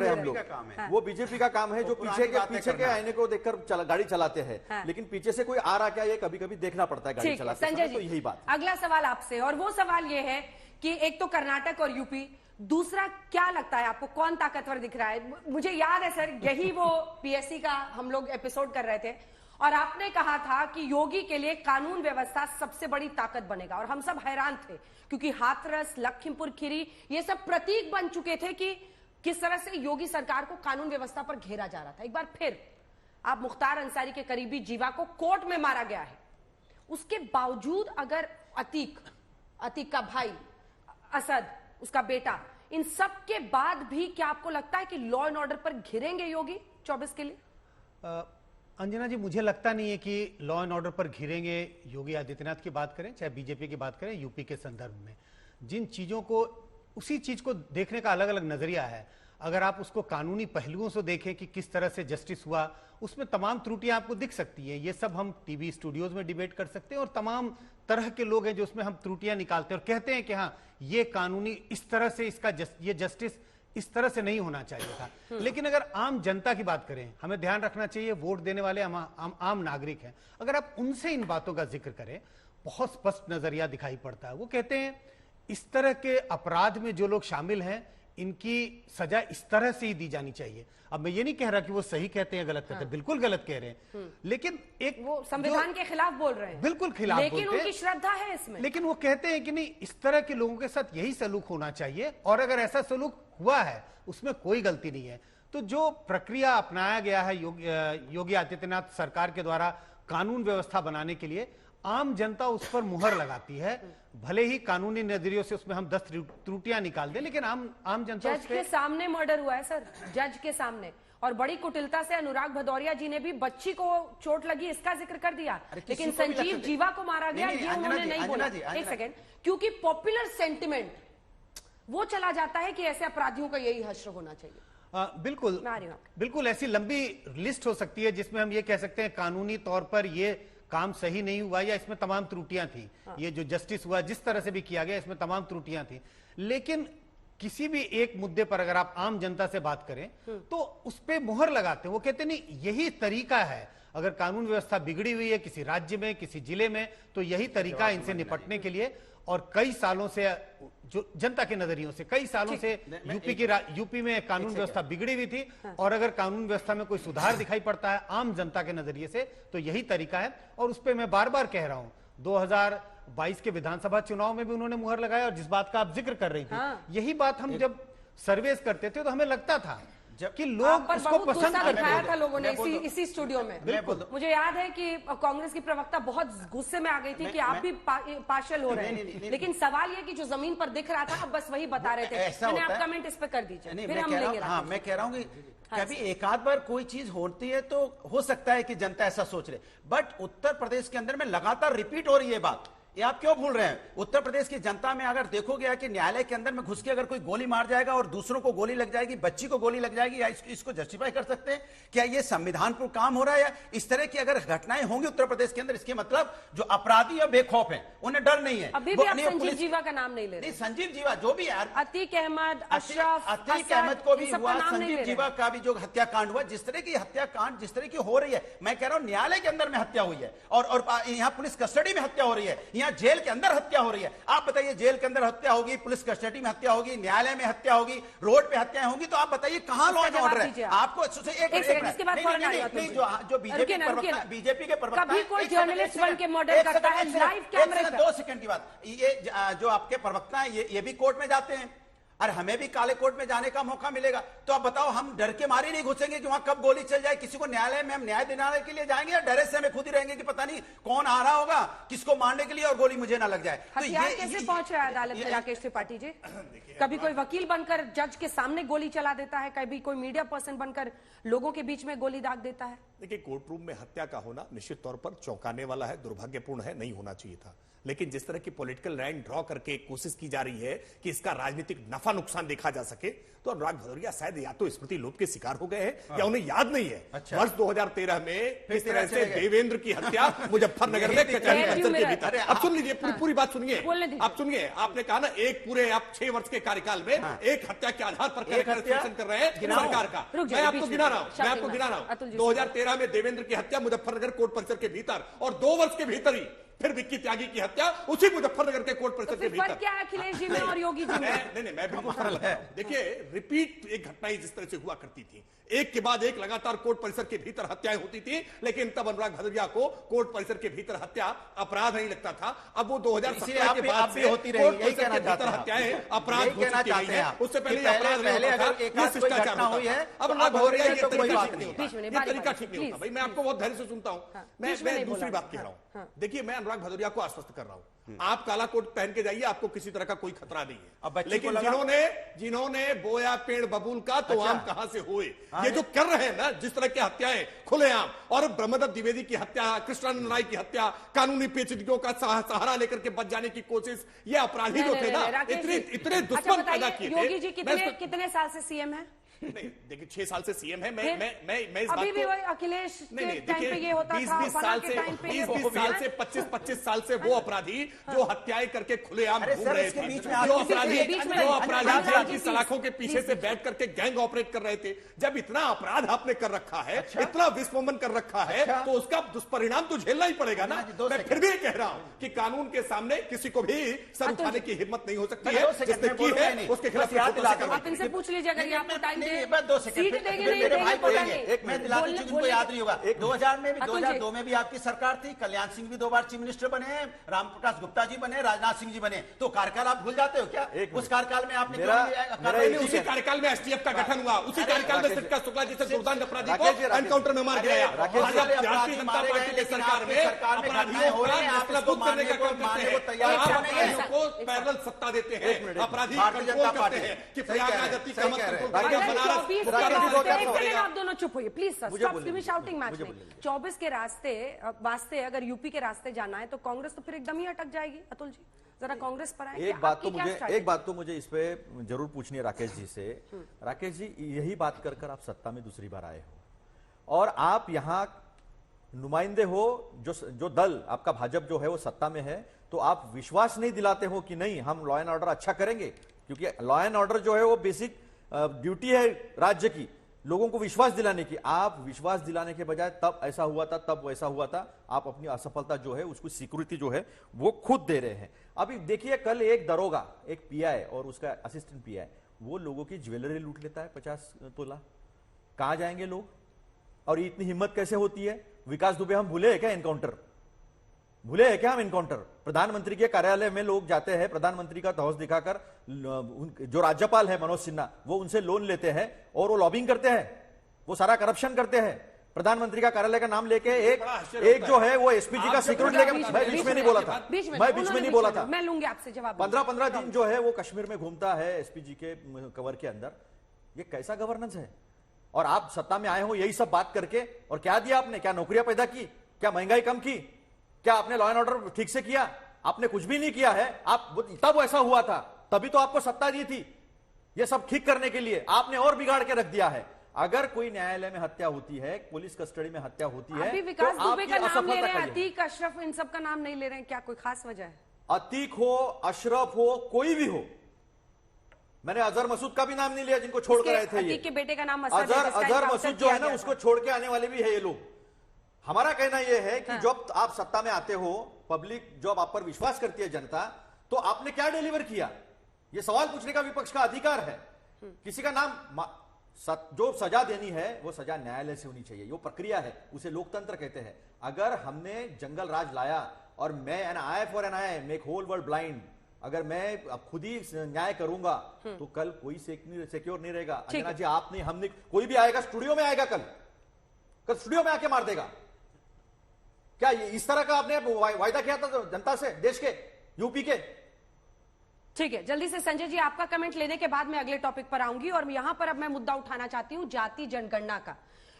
हम लोग। वो बीजेपी का काम है, जो पीछे के आईने को देखकर गाड़ी चलाते हैं। लेकिन पीछे से कोई आ रहा क्या, ये कभी कभी देखना पड़ता है गाड़ी चलाते समय। तो यही बात।
अगला सवाल आपसे, और वो सवाल ये है कि एक तो कर्नाटक और यूपी, दूसरा क्या लगता है आपको कौन ताकतवर दिख रहा है? मुझे याद है सर, यही वो पीएससी का हम लोग एपिसोड कर रहे थे और आपने कहा था कि योगी के लिए कानून व्यवस्था सबसे बड़ी ताकत बनेगा, और हम सब हैरान थे क्योंकि हाथरस, लखीमपुर खीरी ये सब प्रतीक बन चुके थे कि किस तरह से योगी सरकार को कानून व्यवस्था पर घेरा जा रहा था। एक बार फिर आप मुख्तार अंसारी के करीबी जीवा को कोर्ट में मारा गया है, उसके बावजूद अगर अतीक का भाई असद, उसका बेटा, इन सब के बाद भी क्या आपको लगता है कि लॉ एंड ऑर्डर पर घिरेंगे योगी 24 के लिए?
अंजना जी, मुझे लगता नहीं है कि लॉ एंड ऑर्डर पर घिरेंगे। योगी आदित्यनाथ की बात करें, चाहे बीजेपी की बात करें, यूपी के संदर्भ में जिन चीजों को, उसी चीज को देखने का अलग अलग नजरिया है। अगर आप उसको कानूनी पहलुओं से देखें कि किस तरह से जस्टिस हुआ, उसमें तमाम त्रुटियां आपको दिख सकती है। ये सब हम टीवी स्टूडियोज में डिबेट कर सकते हैं और तमाम तरह के लोग हैं जो उसमें हम त्रुटियां निकालते हैं और कहते हैं कि हाँ, ये कानूनी इस तरह से इसका ये जस्टिस इस तरह से नहीं होना चाहिए था। लेकिन अगर आम जनता की बात करें, हमें ध्यान रखना चाहिए वोट देने वाले आम नागरिक हैं। अगर आप उनसे इन बातों का जिक्र करें, बहुत स्पष्ट नजरिया दिखाई पड़ता है। वो कहते हैं इस तरह के अपराध में जो लोग शामिल हैं, इनकी सजा इस तरह से ही दी जानी चाहिए। अब मैं ये नहीं कह रहा कि वो सही कहते हैं गलत कहते हैं, बिल्कुल गलत कह रहे हैं, लेकिन एक
वो संविधान के खिलाफ बोल रहे हैं,
बिल्कुल खिलाफ
लेकिन उनकी श्रद्धा है इसमें।
लेकिन वो कहते हैं कि नहीं, इस तरह के लोगों के साथ यही सलूक होना चाहिए, और अगर ऐसा सलूक हुआ है उसमें कोई गलती नहीं है। तो जो प्रक्रिया अपनाया गया है योगी आदित्यनाथ सरकार के द्वारा कानून व्यवस्था बनाने के लिए, आम जनता उस पर मुहर लगाती है। भले ही कानूनी नजरियों से उसमें हम 10 त्रुटियां निकाल दें, लेकिन आम जनता
जज के सामने मर्डर हुआ है सर, जज के सामने, और बड़ी कुटिलता से अनुराग भदौरिया जी ने भी बच्ची को चोट लगी इसका जिक्र कर दिया, लेकिन संजीव जीवा को मारा गया ये उन्होंने नहीं बोला। एक सेकेंड, क्योंकि पॉपुलर सेंटिमेंट वो चला जाता है कि ऐसे अपराधियों का यही हश्र होना चाहिए।
बिल्कुल ऐसी लंबी लिस्ट हो सकती है जिसमें हम ये कह सकते हैं कानूनी तौर पर ये काम सही नहीं हुआ या इसमें तमाम त्रुटियां थी। ये जो जस्टिस हुआ जिस तरह से भी किया गया, इसमें तमाम त्रुटियां थी। लेकिन किसी भी एक मुद्दे पर अगर आप आम जनता से बात करें तो उस पर मुहर लगाते हैं। वो कहते नहीं, यही तरीका है। अगर कानून व्यवस्था बिगड़ी हुई है किसी राज्य में, किसी जिले में, तो यही तरीका है इनसे निपटने के लिए। और कई सालों से, जो जनता के नजरियों से, कई सालों से यूपी में कानून व्यवस्था बिगड़ी हुई थी, और अगर कानून व्यवस्था में कोई सुधार दिखाई पड़ता है आम जनता के नजरिए से, तो यही तरीका है। और उस पर मैं बार बार कह रहा हूं, 2022 के विधानसभा चुनाव में भी उन्होंने मुहर लगाया, और जिस बात का आप जिक्र कर रही थी, यही बात हम जब सर्वेस करते थे तो हमें लगता था कि लोग उसको पसंद करते
था। लोगों ने इसी स्टूडियो में, मुझे याद है कि कांग्रेस की प्रवक्ता बहुत गुस्से में आ गई थी कि आप भी पार्शियल हो रहे हैं, लेकिन सवाल ये कि जो जमीन पर दिख रहा था, अब बस वही बता रहे थे। मैंने आप कमेंट इस पे कर दीजिए, फिर हम लेंगे।
हाँ, मैं कह रहा हूँ कि कभी एक आध बार कोई चीज होती है तो हो सकता है कि जनता ऐसा सोच रहे, बट उत्तर प्रदेश के अंदर में लगातार रिपीट हो रही है बात ये आप क्यों भूल रहे हैं? उत्तर प्रदेश की जनता में अगर देखोगे कि न्यायालय के अंदर में घुस के अगर कोई गोली मार जाएगा और दूसरों को गोली लग जाएगी, बच्ची को गोली लग जाएगी, या इसको जस्टिफाई कर सकते हैं? क्या ये संविधान पर काम हो रहा है? या इस तरह की अगर घटनाएं होंगी उत्तर प्रदेश के अंदर, इसके मतलब जो अपराधी या बेखौफ है उन्हें डर नहीं है।
अभी भी आप संजीव जीवा का नाम नहीं ले रहे।
संजीव जीवा जो भी यार,
अतीक अहमद, अशरफ,
अतीक अहमद को भी हुआ, संजीव जीवा का भी जो हत्याकांड हुआ, जिस तरह की हत्याकांड जिस तरह की हो रही है, मैं कह रहा हूं न्यायालय के अंदर में हत्या हुई है और यहां पुलिस कस्टडी में हत्या हो रही है, यहां जेल के अंदर हत्या हो रही है। आप बताइए, जेल के अंदर हत्या होगी, पुलिस कस्टडी में हत्या होगी, न्यायालय में हत्या होगी, रोड पे हत्याएं होंगी, तो आप बताइए कहां लॉ एंड ऑर्डर है? आपको जो बीजेपी के प्रवक्ता,
कभी कोई जर्नलिस्ट बन के मॉडल करता है लाइव कैमरे पे।
2 सेकंड की बात, ये जो आपके प्रवक्ता है ये भी कोर्ट में जाते हैं, और हमें भी काले कोर्ट में जाने का मौका मिलेगा। तो आप बताओ, हम डर के मारे नहीं घुसेंगे कि वहां कब गोली चल जाए? किसी को न्यायालय में हम न्याय दिलाने के लिए जाएंगे, या डरे से हमें खुद ही रहेंगे कि पता नहीं कौन आ रहा होगा किसको मारने के लिए और गोली मुझे ना लग जाए? तो
हथियार कैसे पहुंच रहा है अदालत में राकेश त्रिपाठी जी? कभी कोई वकील बनकर जज के सामने गोली चला देता है, कभी कोई मीडिया पर्सन बनकर लोगों के बीच में गोली दाग देता है।
देखिए, कोर्ट रूम में हत्या का होना निश्चित तौर पर चौंकाने वाला है, दुर्भाग्यपूर्ण है, नहीं होना चाहिए था। लेकिन जिस तरह की पॉलिटिकल लाइन ड्रॉ करके कोशिश की जा रही है कि इसका राजनीतिक नफा नुकसान देखा जा सके, तो अनुराग भदौरिया शायद या तो स्मृति लोप के शिकार हो गए हैं या उन्हें याद नहीं है। वर्ष 2013 में किस तरह से देवेंद्र की हत्या मुजफ्फरनगर में कचहरी परिसर के भीतर। अब सुन लीजिए, पूरी बात सुनिए, आप सुनिए। आपने कहा ना, एक पूरे आप 6 वर्ष के कार्यकाल में एक हत्या के आधार पर कैलकुलेशन कर रहे हैं सरकार का। मैं आपको गिना रहा हूं 2013 में देवेंद्र की हत्या मुजफ्फरनगर कोर्ट परिसर के भीतर, और 2 वर्ष के भीतर ही फिर विक्की त्यागी की हत्या उसी मुजफ्फरनगर के कोर्ट परिसर के भीतर।
क्या है अखिलेश जी में और योगी जी में?
नहीं, मैं बिल्कुल सरल है। देखिए, रिपीट एक घटनाएं जिस तरह से हुआ करती थी, एक के बाद एक लगातार कोर्ट परिसर के भीतर हत्याएं होती थी, लेकिन तब अनुराग भदौरिया को कोर्ट परिसर के भीतर हत्या अपराध नहीं लगता था। अब वो 2017 के बाद से होती रही, यही कहना चाहते हैं, हत्याएं अपराध हो चुकी हैं। उससे पहले अपराध नहीं होता था, ये शिष्टाचार होता था। अब अनुराग भदौरिया ये तरीका ठीक नहीं होता, ये तरीका ठीक नहीं होता। भाई, मैं आपको बहुत धैर्य से सुनता हूं। मैं दूसरी बात कह रहा हूं। देखिए, मैं अनुराग भदौरिया को आश्वस्त कर रहा हूं, आप काला कोट पहन के जाइए, आपको किसी तरह का कोई खतरा नहीं है। लेकिन जिन्होंने बोया पेड़ बबूल का, तो आम कहां से हुए? ये जो कर रहे हैं ना, जिस तरह की हत्याएं खुलेआम, और ब्रह्मदत्त द्विवेदी की हत्या, कृष्णानंद राय की हत्या, कानूनी पेचीदगियों का सहारा लेकर के बच जाने की कोशिश, ये अपराधी जो थे ना, इतने दुश्मन पैदा किए थे।
योगी जी कितने साल से सीएम है?
नहीं, देखिए, 6 साल से सीएम है। मैं इस
अभी
बात
भी
को
अखिलेश
नहीं,
टाइम पे ये होता था,
20 साल से 25 साल से वो अपराधी जो हत्याएं करके खुलेआम घूम रहे थे, जो अपराधी जेल की सलाखों के पीछे से बैठ करके गैंग ऑपरेट कर रहे थे। जब इतना अपराध आपने कर रखा है, इतना विस्फोमन कर रखा है, तो उसका दुष्परिणाम तो झेलना ही पड़ेगा ना। मैं फिर भी कह रहा हूं कि कानून के सामने किसी को भी सर उठाने की हिम्मत नहीं हो सकती है। जिसने की है उसके खिलाफ
आप इनसे पूछ लीजिए, अगर आपको टाइम
2 सेकंड मेरे भाई बोलेंगे। एक मैं दिला दूं, जिनको याद नहीं होगा, 2000 में भी 2002 में भी आपकी सरकार थी, कल्याण सिंह भी 2 बार चीफ मिनिस्टर बने हैं, रामप्रकाश गुप्ता जी बने, राजनाथ सिंह जी बने। तो कार्यकाल आप भूल जाते हो क्या? उस कार्यकाल में आपने
उसी कार्यकाल में एसटीएफ का गठन हुआ, उसी कार्यकाल में सिक्का शुक्ला जैसे दुर्दांत अपराधी को एनकाउंटर में मार गिराया। भारतीय जनता पार्टी की सरकार में अपराधियों को मसलाबूत करने का काम करते हैं, अपराधियों को पैरेलल सत्ता देते हैं, अपराधी कंट्रोल करते हैं कि प्रयागराज अति कम कंट्रोल।
आप दोनों चुप होइए please sir, stop giving shouting match नहीं। 24 के वास्ते अगर यूपी के रास्ते जाना है तो कांग्रेस तो फिर एकदम ही अटक जाएगी। अतुल जी, जरा कांग्रेस पर आए।
एक बात तो मुझे इस पे जरूर पूछनी है राकेश जी से। राकेश जी, यही बात कर आप सत्ता में दूसरी बार आए हो, और आप यहां नुमाइंदे हो, जो दल आपका भाजपा जो है वो सत्ता में है, तो आप विश्वास नहीं दिलाते हो कि नहीं, हम लॉ एंड ऑर्डर अच्छा करेंगे? क्योंकि लॉ एंड ऑर्डर जो है वो बेसिक ड्यूटी है राज्य की, लोगों को विश्वास दिलाने की। आप विश्वास दिलाने के बजाय तब ऐसा हुआ था, तब वैसा हुआ था, आप अपनी असफलता जो है उसको स्वीकृति जो है वो खुद दे रहे हैं। अभी देखिए, कल एक दरोगा, एक पीआई और उसका असिस्टेंट पीआई, वो लोगों की ज्वेलरी लूट लेता है 50 तोला। कहां जाएंगे लोग? और इतनी हिम्मत कैसे होती है? विकास दुबे हम भूले हैं क्या? एनकाउंटर भूले हैं क्या हम? एनकाउंटर प्रधानमंत्री के कार्यालय में लोग जाते हैं, प्रधानमंत्री का तहस दिखाकर, जो राज्यपाल है मनोज सिन्हा, वो उनसे लोन लेते हैं और वो लॉबिंग करते हैं, वो सारा करप्शन करते हैं। प्रधानमंत्री का कार्यालय का नाम लेके एक जो है वो एसपीजी का सिक्योरिटी लेके, मैं बीच में नहीं बोला था, मैं बीच में नहीं बोला था,
मैं लूंगी आपसे जवाब।
15 दिन जो है वो कश्मीर में घूमता है एसपीजी के कवर के अंदर। ये कैसा गवर्नेंस है? और आप सत्ता में आए हो यही सब बात करके, और क्या दिया आपने? क्या नौकरियां पैदा की? क्या महंगाई कम की? क्या आपने लॉ एंड ऑर्डर ठीक से किया? आपने कुछ भी नहीं किया है। आप तब ऐसा हुआ था, तभी तो आपको सत्ता दी थी ये सब ठीक करने के लिए, आपने और बिगाड़ के रख दिया है। अगर कोई न्यायालय में हत्या होती है, पुलिस कस्टडी में हत्या होती है,
अभी विकास
तो
दुबे का
आपकी
नाम ले
असफलता
रहे हैं,
का ये है।
अतीक, अशरफ, इन सब का नाम नहीं ले रहे हैं, क्या कोई खास वजह है?
अतीक हो, अशरफ हो, कोई भी हो, मैंने अजहर मसूद का भी नाम नहीं लिया जिनको छोड़ कर आए थे ये।
अतीक के बेटे का नाम असद है,
अजहर
जिसका
अजहर
इनकाउंटर
मसूद जो
किया
है ना,
गया
उसको
था।
छोड़ के आने वाले भी है ये लोग। हमारा कहना यह है कि
हाँ।
जब आप सत्ता में आते हो, पब्लिक जब आप पर विश्वास करती है जनता, तो आपने क्या डिलीवर किया, ये सवाल पूछने का विपक्ष का अधिकार है। किसी का नाम जो सजा देनी है वो सजा न्यायालय से होनी चाहिए, वो प्रक्रिया है, उसे लोकतंत्र कहते हैं। अगर हमने जंगल राज लाया और मैं an eye for an eye, make whole world blind, अगर मैं अब खुद ही न्याय करूंगा तो कल कोई सिक्योर नहीं रहेगा। अंजना जी, आप नहीं, हमने, कोई भी आएगा स्टूडियो में आएगा, कल स्टूडियो में आके मार देगा। क्या ये इस तरह का आपने वायदा किया था जनता से, देश के, यूपी के?
ठीक है, जल्दी से संजय जी आपका कमेंट लेने के बाद मैं अगले टॉपिक पर आऊंगी। और यहां पर अब मैं मुद्दा उठाना चाहती हूं जाति जनगणना का,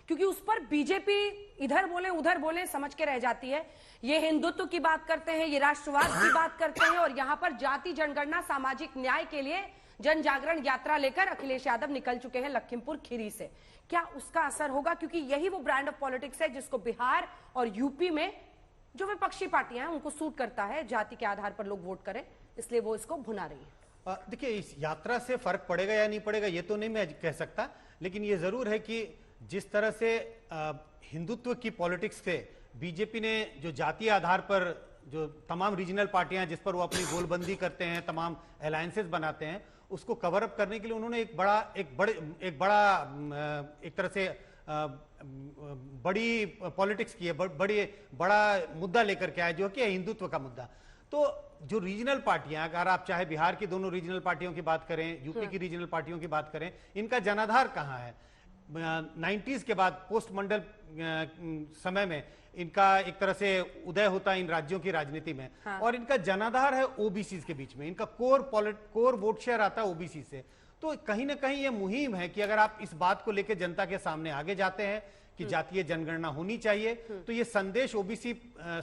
क्योंकि उस पर बीजेपी इधर बोले उधर बोले समझ के रह जाती है। ये हिंदुत्व की बात करते हैं, ये राष्ट्रवाद की बात करते हैं, और यहां पर जाति जनगणना, सामाजिक न्याय के लिए जन जागरण यात्रा लेकर अखिलेश यादव निकल चुके हैं लखीमपुर खीरी से। क्या उसका असर होगा? क्योंकि यही वो ब्रांड ऑफ पॉलिटिक्स है जिसको बिहार और यूपी में जो विपक्षी पार्टियां हैं उनको सूट करता है, जाति के आधार पर लोग वोट करें, इसलिए वो इसको भुना रही है।
देखिए, इस यात्रा से फर्क पड़ेगा या नहीं पड़ेगा ये तो नहीं मैं कह सकता, लेकिन ये जरूर है कि जिस तरह से हिंदुत्व की पॉलिटिक्स से बीजेपी ने जो जातीय आधार पर जो तमाम रीजनल पार्टियां जिस पर वो अपनी गोलबंदी करते हैं, तमाम अलायंसेस बनाते हैं, उसको कवर अप करने के लिए उन्होंने एक तरह से बड़ी पॉलिटिक्स की है, बड़ा मुद्दा लेकर के आए जो कि हिंदुत्व का मुद्दा। तो जो रीजनल पार्टियां, अगर आप चाहे बिहार की दोनों रीजनल पार्टियों की बात करें, यूपी की रीजनल पार्टियों की बात करें, इनका जनाधार कहां है? 90s के बाद पोस्ट मंडल समय में इनका एक तरह से उदय होता है इन राज्यों की राजनीति में। हाँ। और इनका जनाधार है ओबीसी के बीच में, इनका कोर वोट शेयर आता है ओबीसी से। तो कहीं ना कहीं ये मुहिम है कि अगर आप इस बात को लेकर जनता के सामने आगे जाते हैं कि जातीय जनगणना होनी चाहिए, तो ये संदेश ओबीसी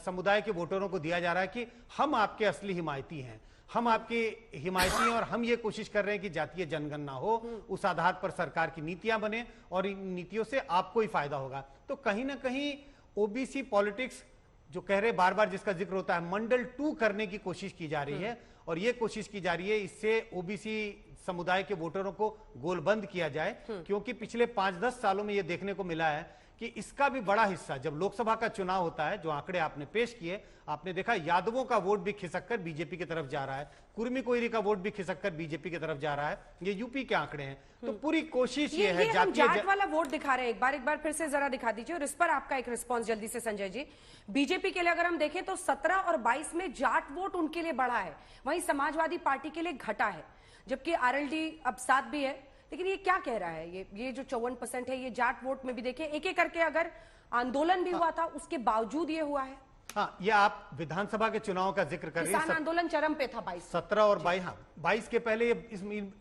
समुदाय के वोटरों को दिया जा रहा है कि हम आपके असली हिमायती हैं, हम आपके हिमायती हैं, और हम ये कोशिश कर रहे हैं कि जातीय जनगणना हो, उस आधार पर सरकार की नीतियां बने और इन नीतियों से आपको ही फायदा होगा। तो कहीं ना कहीं ओबीसी पॉलिटिक्स जो कह रहे बार बार जिसका जिक्र होता है, मंडल 2 करने की कोशिश की जा रही है, और ये कोशिश की जा रही है इससे ओबीसी समुदाय के वोटरों को गोलबंद किया जाए। क्योंकि पिछले 5-10 सालों में यह देखने को मिला है कि इसका भी बड़ा हिस्सा, जब लोकसभा का चुनाव होता है, जो आंकड़े आपने पेश किए, आपने देखा यादवों का वोट भी खिसककर बीजेपी की तरफ जा रहा है, कुर्मी कोयरी का वोट भी खिसककर बीजेपी की तरफ जा रहा है। ये यूपी के आंकड़े हैं। तो पूरी कोशिश ये है
हम जाट वाला वोट दिखा रहे हैं, एक बार फिर से जरा दिखा दीजिए, और इस पर आपका एक रिस्पॉन्स जल्दी से संजय जी। बीजेपी के लिए अगर हम देखें तो 17 और 22 में जाट वोट उनके लिए बढ़ा है, वहीं समाजवादी पार्टी के लिए घटा है, जबकि आरएलडी अब 7 भी है। लेकिन ये क्या कह रहा है, ये जो 54% है, ये जाट वोट में भी देखिए एक एक करके अगर आंदोलन भी हुआ था उसके बावजूद ये हुआ है।
हाँ, ये आप विधानसभा के चुनाव का जिक्र कर रहे हैं।
किसान आंदोलन चरम पे था
17 और 22। हाँ, 22 के पहले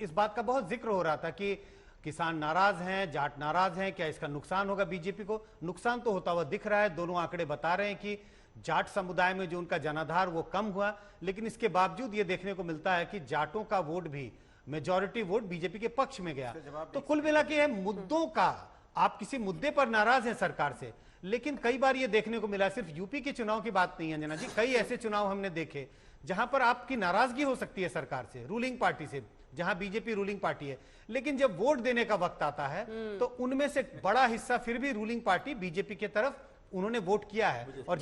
इस बात का बहुत जिक्र हो रहा था कि किसान नाराज हैं, जाट नाराज हैं, क्या इसका नुकसान होगा बीजेपी को? नुकसान तो होता हुआ दिख रहा है। दोनों आंकड़े बता रहे हैं कि जाट समुदाय में जो उनका जनाधार वो कम हुआ, लेकिन इसके बावजूद ये देखने को मिलता है कि जाटों का वोट भी, मेजॉरिटी वोट बीजेपी के पक्ष में गया। तो कुल मिला के मुद्दों का, आप किसी मुद्दे पर नाराज हैं सरकार से, लेकिन कई बार ये देखने को मिला, सिर्फ यूपी के चुनाव की बात नहीं है अंजना जी, कई ऐसे चुनाव हमने देखे जहां पर आपकी नाराजगी हो सकती है सरकार से, रूलिंग पार्टी से, जहां बीजेपी रूलिंग पार्टी है, लेकिन जब वोट देने का वक्त आता है तो उनमें से बड़ा हिस्सा फिर भी रूलिंग पार्टी बीजेपी की तरफ उन्होंने वोट किया है। और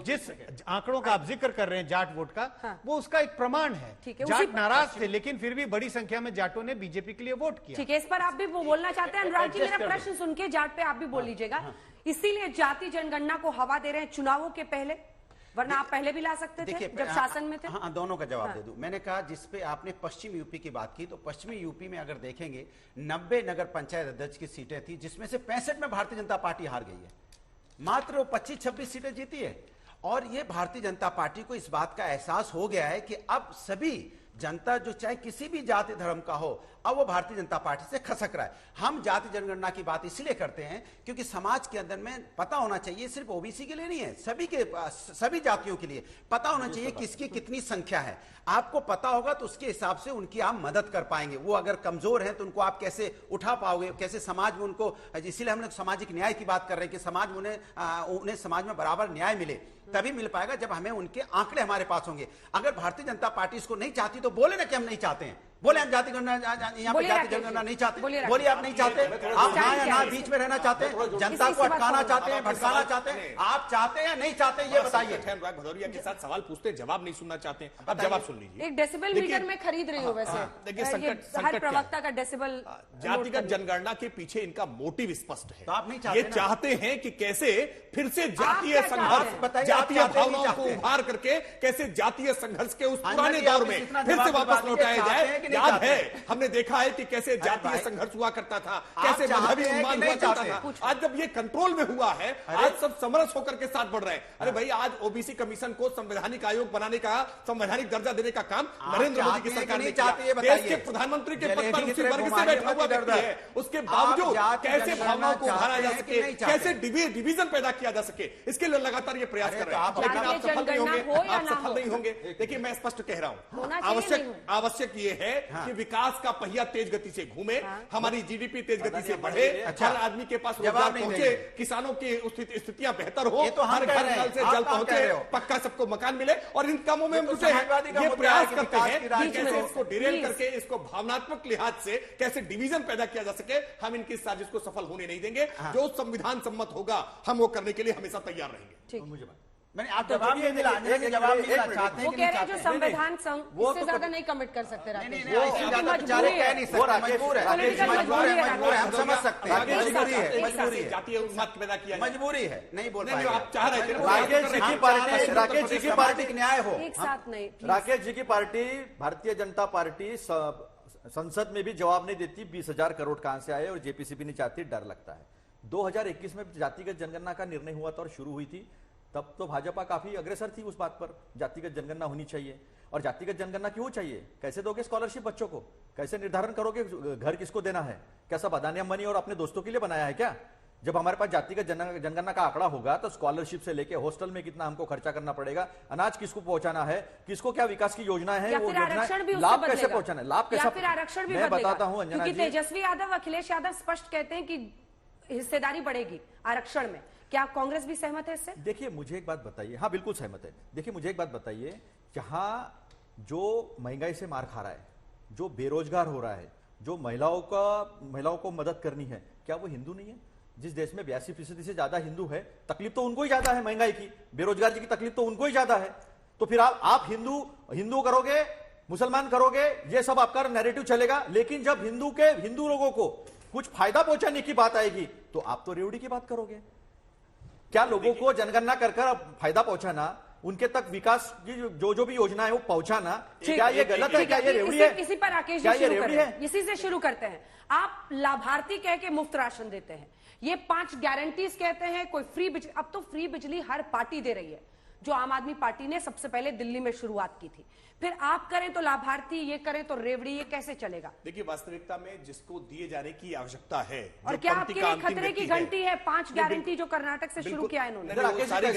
जिस आंकड़ों का आप जिक्र कर रहे हैं जाट वोट का, हाँ। वो उसका एक प्रमाण है। जाट नाराज थे, लेकिन फिर भी बड़ी संख्या में जाटों ने बीजेपी के लिए वोट किया।
ठीक है, इस पर आप भी वो बोलना चाहते हैं अनुराग जी? मेरा प्रश्न सुन के जाट पे आप भी बोल लीजिएगा। इसीलिए जाति जनगणना को हवा दे रहे हैं चुनावों के पहले, वरना आप पहले भी ला सकते थे जब शासन में थे।
हाँ, दोनों का जवाब दे दूं। मैंने कहा जिसपे आपने पश्चिम यूपी की बात की, तो पश्चिमी यूपी में अगर देखेंगे 90 नगर पंचायत अध्यक्ष की सीटें थी, जिसमें से 65 में भारतीय जनता पार्टी हार गई है, मात्र 25-26 सीटें जीती है। और ये भारतीय जनता पार्टी को इस बात का एहसास हो गया है कि अब सभी जनता जो चाहे किसी भी जाति धर्म का हो, अब वो भारतीय जनता पार्टी से खसक रहा है। हम जाति जनगणना की बात इसलिए करते हैं क्योंकि समाज के अंदर में पता होना चाहिए, सिर्फ ओबीसी के लिए नहीं है, सभी जातियों के लिए पता होना चाहिए किसकी कितनी संख्या है। आपको पता होगा तो उसके हिसाब से उनकी आप मदद कर पाएंगे। वो अगर कमजोर है तो उनको आप कैसे उठा पाओगे, कैसे समाज में उनको, इसीलिए हम लोग सामाजिक न्याय की बात कर रहे हैं कि समाज में उन्हें समाज में बराबर न्याय मिले, तभी मिल पाएगा जब हमें उनके आंकड़े हमारे पास होंगे। अगर भारतीय जनता पार्टी इसको नहीं चाहती तो बोले ना कि हम नहीं चाहते हैं, बोले हम जाति गणना, यहाँ पे जाति जनगणना नहीं चाहते, बोलिए आप नहीं चाहते, आप हाँ या ना बीच में रहना चाहते हैं, जनता को अटकाना चाहते हैं, भटकाना चाहते हैं, आप चाहते हैं या नहीं चाहते, ये बताइए।
भदौरिया के साथ सवाल पूछते हैं, जवाब नहीं सुनना चाहते हैं, अब जवाब सुन लीजिए।
एक डेसिबल मीटर में खरीद रही हूँ वैसे,
देखिए
हर प्रवक्ता का डेसिबल।
जातिगत जनगणना के पीछे इनका मोटिव स्पष्ट है,
तो आप नहीं चाहते,
ये चाहते हैं कि कैसे फिर से जातीय संघर्ष, जातीय भावनाओं को उभार करके कैसे जातीय संघर्ष के उस पुराने दौर में फिर से वापस लौटाया जाए। याद है हमने देखा है कि कैसे जातीय संघर्ष हुआ करता था, कैसे मजहबी उन्माद हुआ करता था। आज जब ये कंट्रोल में हुआ है, आज सब समरस होकर के साथ बढ़ रहे हैं। अरे भाई, आज ओबीसी कमीशन को संवैधानिक आयोग बनाने का, संवैधानिक दर्जा देने का काम नरेंद्र मोदी की सरकार ने किया। देश के प्रधानमंत्री के पद पर उसी वर्ग से बैठा हुआ व्यक्ति है, उसके बावजूद कैसे भावनाओं को उभारा जा सके, कैसे डिवीजन पैदा किया जा सके, इसके लिए लगातार ये प्रयास कर रहे हैं। लेकिन आप सफल नहीं होंगे, आप सफल नहीं होंगे। देखिए, मैं स्पष्ट कह रहा हूं, आवश्यक ये है कि विकास का पहिया तेज गति से घूमे, हमारी जीडीपी तेज गति से बढ़े, हर आदमी के पास रोजगार पहुंचे, किसानों की स्थितियां बेहतर हो, हर घर नल से जल पहुंचे, पक्का सबको मकान मिले, और इन कामों में मुझे ये प्रयास करते हैं कि कैसे इसको डिरेल करके, इसको भावनात्मक लिहाज से कैसे डिवीजन पैदा किया जा सके। हम इनकी साजिश को सफल होने नहीं देंगे। जो संविधान सम्मत होगा हम वो करने के लिए हमेशा तैयार रहेंगे।
मैंने आप जवाब नहीं मिला, जवाब नहीं मिला, चाहते हैं
वो कह रहे हैं जो संविधान इससे ज्यादा नहीं कमिट कर सकते,
हम समझ सकते हैं, मजबूरी है, नहीं बोल पाएंगे।
आप चाह रहे थे
राकेश जी की पार्टी
न्याय हो,
एक साथ नहीं।
राकेश जी की पार्टी, भारतीय जनता पार्टी संसद में भी जवाब नहीं देती 20,000 करोड़ कहां से आए, और जेपीसीबी नहीं चाहती, डर लगता है। 2021 में जातिगत जनगणना का निर्णय हुआ था और शुरू हुई थी, तब तो भाजपा काफी अग्रसर थी उस बात पर, जातिगत जनगणना होनी चाहिए। और जातिगत जनगणना क्यों चाहिए? कैसे दोगे स्कॉलरशिप बच्चों को? कैसे निर्धारण करोगे घर किसको देना है? क्या सब अदानी अंबानी और अपने दोस्तों के लिए बनाया है क्या? जब हमारे पास जातिगत जनगणना का आंकड़ा होगा तो स्कॉलरशिप से लेके हॉस्टल में कितना हमको खर्चा करना पड़ेगा, अनाज किसको पहुंचाना है, किसको क्या विकास की योजना है, वो लाभ कैसे पहुंचाना है, लाभ कैसे,
फिर आरक्षण भी
मैं बताता हूं अंजना जी।
तेजस्वी यादव, अखिलेश यादव स्पष्ट कहते हैं कि हिस्सेदारी बढ़ेगी आरक्षण में। क्या कांग्रेस भी सहमत है इससे?
देखिए, मुझे एक बात बताइए। हाँ, बिल्कुल सहमत है। देखिए, मुझे एक बात बताइए, जहां जो महंगाई से मार खा रहा है, जो बेरोजगार हो रहा है, जो महिलाओं को मदद करनी है, क्या वो हिंदू नहीं है? जिस देश में 82% से ज्यादा हिंदू है, तकलीफ तो उनको ही ज्यादा है महंगाई की, बेरोजगारी की तकलीफ तो उनको ही ज्यादा है। तो फिर आप हिंदू करोगे, मुसलमान करोगे, ये सब आपका नैरेटिव चलेगा। लेकिन जब हिंदू लोगों को कुछ फायदा पहुंचाने की बात आएगी तो आप तो रेवड़ी की बात करोगे। क्या लोगों को जनगणना कर फायदा पहुंचाना, उनके तक विकास की जो भी योजना है वो पहुंचाना, क्या ये गलत है? क्या ये रेवड़ी है?
इसी पर राकेश जी शुरू करते हैं, इसी से शुरू करते हैं। आप लाभार्थी कह के मुफ्त राशन देते हैं, ये 5 गारंटीज कहते हैं, कोई फ्री बिजली, अब तो फ्री बिजली हर पार्टी दे रही है, जो आम आदमी पार्टी ने सबसे पहले दिल्ली में शुरुआत की थी। फिर आप करें तो लाभार्थी, ये करें तो रेवड़ी, ये कैसे चलेगा?
देखिए, वास्तविकता में जिसको दिए जाने की आवश्यकता है,
और क्या आपके लिए खतरे की घंटी है 5 गारंटी जो कर्नाटक से शुरू किया इन्होंने?
सारी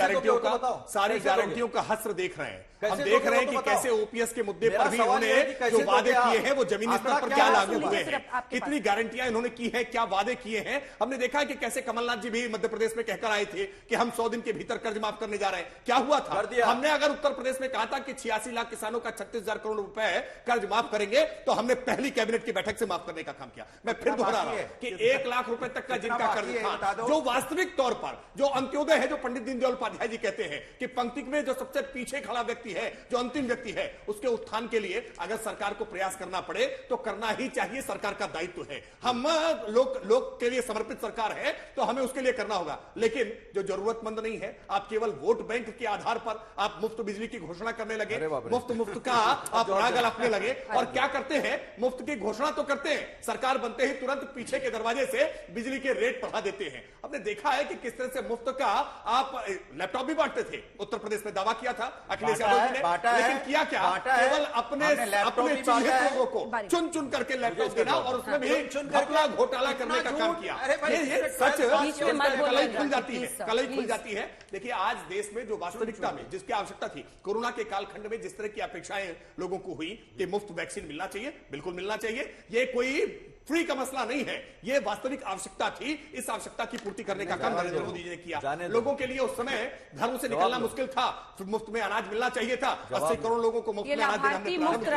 गारंटियों का हस्र देख रहे हैं। हम देख रहे हैं कि कैसे ओपीएस के मुद्दे पर भी उन्होंने जो वादे किए हैं वो जमीनी स्तर पर क्या लागू हुए हैं, कितनी गारंटियां इन्होंने की है, क्या वादे किए हैं। हमने देखा है कि कैसे कमलनाथ जी भी मध्य प्रदेश में कहकर आए थे कि हम 100 दिन के भीतर कर्ज माफ करने जा रहे हैं। क्या हुआ था? हमने अगर उत्तर प्रदेश में कहा था कि 86 लाख किसानों का 36,000 करोड़ रुपए कर्ज माफ करेंगे, तो हमने पहली कैबिनेट की बैठक से माफ करने का काम किया। मैं फिर दोहरा रहा हूं कि 1 लाख रुपए तक का जिनका कर्ज था, जो वास्तविक तौर पर जो अंत्योदय है, जो पंडित दीनदयाल उपाध्याय जी कहते हैं कि पंक्ति में जो सबसे पीछे खड़ा व्यक्ति है, जो अंतिम व्यक्ति है, उसके उत्थान के लिए अगर सरकार को प्रयास करना पड़े तो करना ही चाहिए, सरकार का दायित्व है। हम लोग के लिए समर्पित सरकार है तो हमें उसके लिए करना होगा। लेकिन जो जरूरतमंद नहीं है, आप केवल वोट बैंक के आधार पर आप मुफ्त बिजली की घोषणा करने लगे, मुफ्त का आप नागल अपने लगे और क्या करते हैं, मुफ्त की घोषणा तो करते हैं, सरकार बनते ही तुरंत पीछे के दरवाजे से बिजली के रेट बढ़ा देते हैं। हमने देखा है कि किस तरह से मुफ्त का आप लैपटॉप भी बांटते थे, उत्तर प्रदेश में दावा किया था अखिलेश यादव जी ने, लेकिन किया क्या, केवल अपने चिन्हित लोगों को चुन चुन करके लैपटॉप देना और उसमें भी अपना घोटाला करने का काम किया। ये सच कलई खुल जाती है, कलई खुल जाती है। देखिए आज देश में जो वास्तविकता में जिसकी आवश्यकता थी, कोरोना के कालखंड में जिस तरह की अपेक्षाएं लोगों को हुई कि मुफ्त वैक्सीन मिलना चाहिए, बिल्कुल मिलना चाहिए, ये कोई फ्री का मसला नहीं है, ये वास्तविक आवश्यकता थी। इस आवश्यकता की पूर्ति करने का काम नरेंद्र मोदी जी ने किया। लोगों के लिए उस समय घरों से निकलना मुश्किल था, मुफ्त में अनाज मिलना चाहिए था, 80 करोड़ लोगों को मुफ्त में अनाज देना।
मुफ्त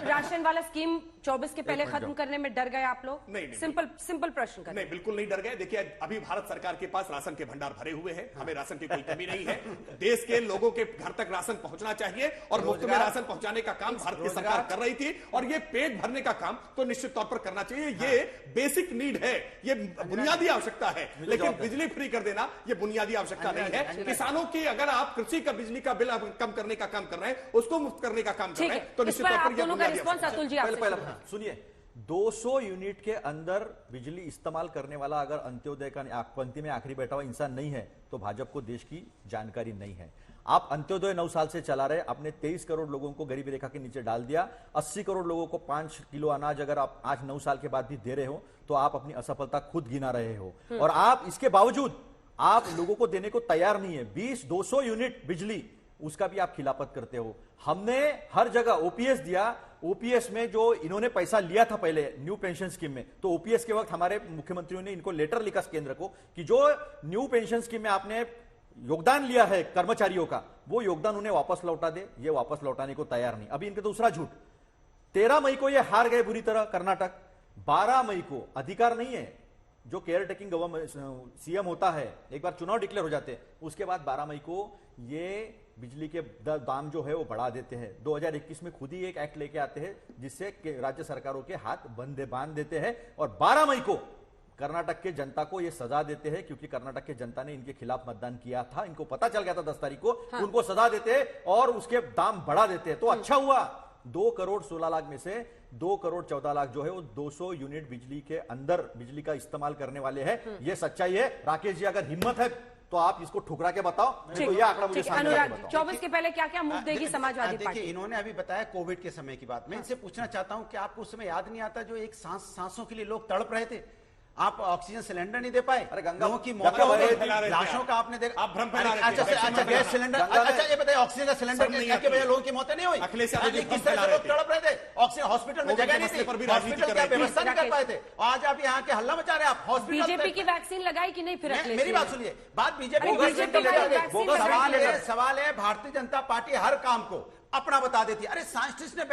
राशन वाला स्कीम 24 के पहले खत्म करने में डर गए आप लोग?
नहीं,
सिंपल प्रश्न कर।
नहीं, बिल्कुल नहीं डर गए। देखिए अभी भारत सरकार के पास राशन के भंडार भरे हुए हैं, हमें राशन की कोई कमी नहीं है। देश के लोगों के घर तक राशन पहुंचना चाहिए और मुफ्त में राशन पहुंचाने का काम भारत की सरकार कर रही थी, और ये पेट भरने का काम तो निश्चित तौर पर करना चाहिए। ये बेसिक नीड है, ये बुनियादी आवश्यकता है, लेकिन बिजली फ्री कर देना ये बुनियादी आवश्यकता नहीं है। किसानों की अगर आप कृषि का बिजली का बिल कम करने का काम कर रहे हैं, उसको मुफ्त करने का काम कर रहे हैं, तो निश्चित तौर पर
अतुल जी
सुनिए, 200 यूनिट के अंदर बिजली इस्तेमाल करने वाला अगर अंत्योदय का पंक्ति में आखिरी बैठा हुआ इंसान नहीं है तो भाजपा को देश की जानकारी नहीं है। आप अंत्योदय 9 साल से चला रहे, आपने 23 करोड़ लोगों को गरीबी रेखा के नीचे डाल दिया, 80 करोड़ लोगों को 5 किलो अनाज अगर आप आज 9 साल के बाद भी दे रहे हो तो आप अपनी असफलता खुद गिना रहे हो। और आप इसके बावजूद आप लोगों को देने को तैयार नहीं है। 200 यूनिट बिजली उसका भी आप खिलाफत करते हो। हमने हर जगह ओपीएस दिया, ओपीएस में जो इन्होंने पैसा लिया था पहले न्यू पेंशन स्कीम में, तो ओपीएस के वक्त हमारे मुख्यमंत्रियों ने इनको लेटर लिखा केंद्र को कि जो न्यू पेंशन स्कीम में आपने योगदान लिया है कर्मचारियों का, वो योगदान उन्हें वापस लौटा दे। ये वापस लौटाने को तैयार नहीं। अभी इनका दूसरा झूठ, 13 मई को ये हार गए बुरी तरह कर्नाटक, 12 मई को अधिकार नहीं है, जो केयर टेकिंग गवर्नमेंट सीएम होता है एक बार चुनाव डिक्लेयर हो जाते हैं, उसके बाद 12 मई को ये बिजली के दाम जो है वो बढ़ा देते हैं। 2021 में खुद ही एक एक्ट लेके आते हैं जिससे राज्य सरकारों के हाथ बांध देते हैं, और 12 मई को कर्नाटक के जनता को ये सजा देते हैं, क्योंकि कर्नाटक के जनता ने इनके खिलाफ मतदान किया था, इनको पता चल गया था 10 तारीख को। उनको सजा देते हैं और उसके दाम बढ़ा देते हैं। तो अच्छा हुआ 2 करोड़ 16 लाख में से 2 करोड़ 14 लाख जो है वो 200 यूनिट बिजली के अंदर बिजली का इस्तेमाल करने वाले हैं। ये सच्चाई है। राकेश जी अगर हिम्मत है तो आप इसको ठुकरा के बताओ, तो ये आंकड़ा मुझे सामने
अनुराग 24 के पहले क्या क्या मुफ्त देगी समाजवादी पार्टी?
देखिए इन्होंने अभी बताया कोविड के समय की बात। मैं इनसे पूछना चाहता हूं कि आपको उस समय याद नहीं आता जो एक सांसों के लिए लोग तड़प रहे थे, आप ऑक्सीजन सिलेंडर नहीं दे पाए,
अरे गंगा
की मौत हो गई, लाशों का आपने देखा,
आप भ्रम फैला रहे थे।
अच्छा गैस सिलेंडर, अच्छा ये बताइए ऑक्सीजन का सिलेंडर के वजह लोगों की मौतें नहीं हुई?
अखिलेश यादव जी
किस तरह से लोग तड़प रहे थे? ऑक्सीजन हॉस्पिटल में जगह नहीं थी, हॉस्पिटल की व्यवस्था नहीं कर पाए थे, आज आप यहाँ के हल्ला मचा रहे हैं। आप हॉस्पिटल
बीजेपी की वैक्सीन लगाई कि नहीं? फिर
मेरी बात सुनिए, बात बीजेपी सवाल है भारतीय जनता पार्टी हर काम को अपना बता देती है। अरे साइंटिस्ट ने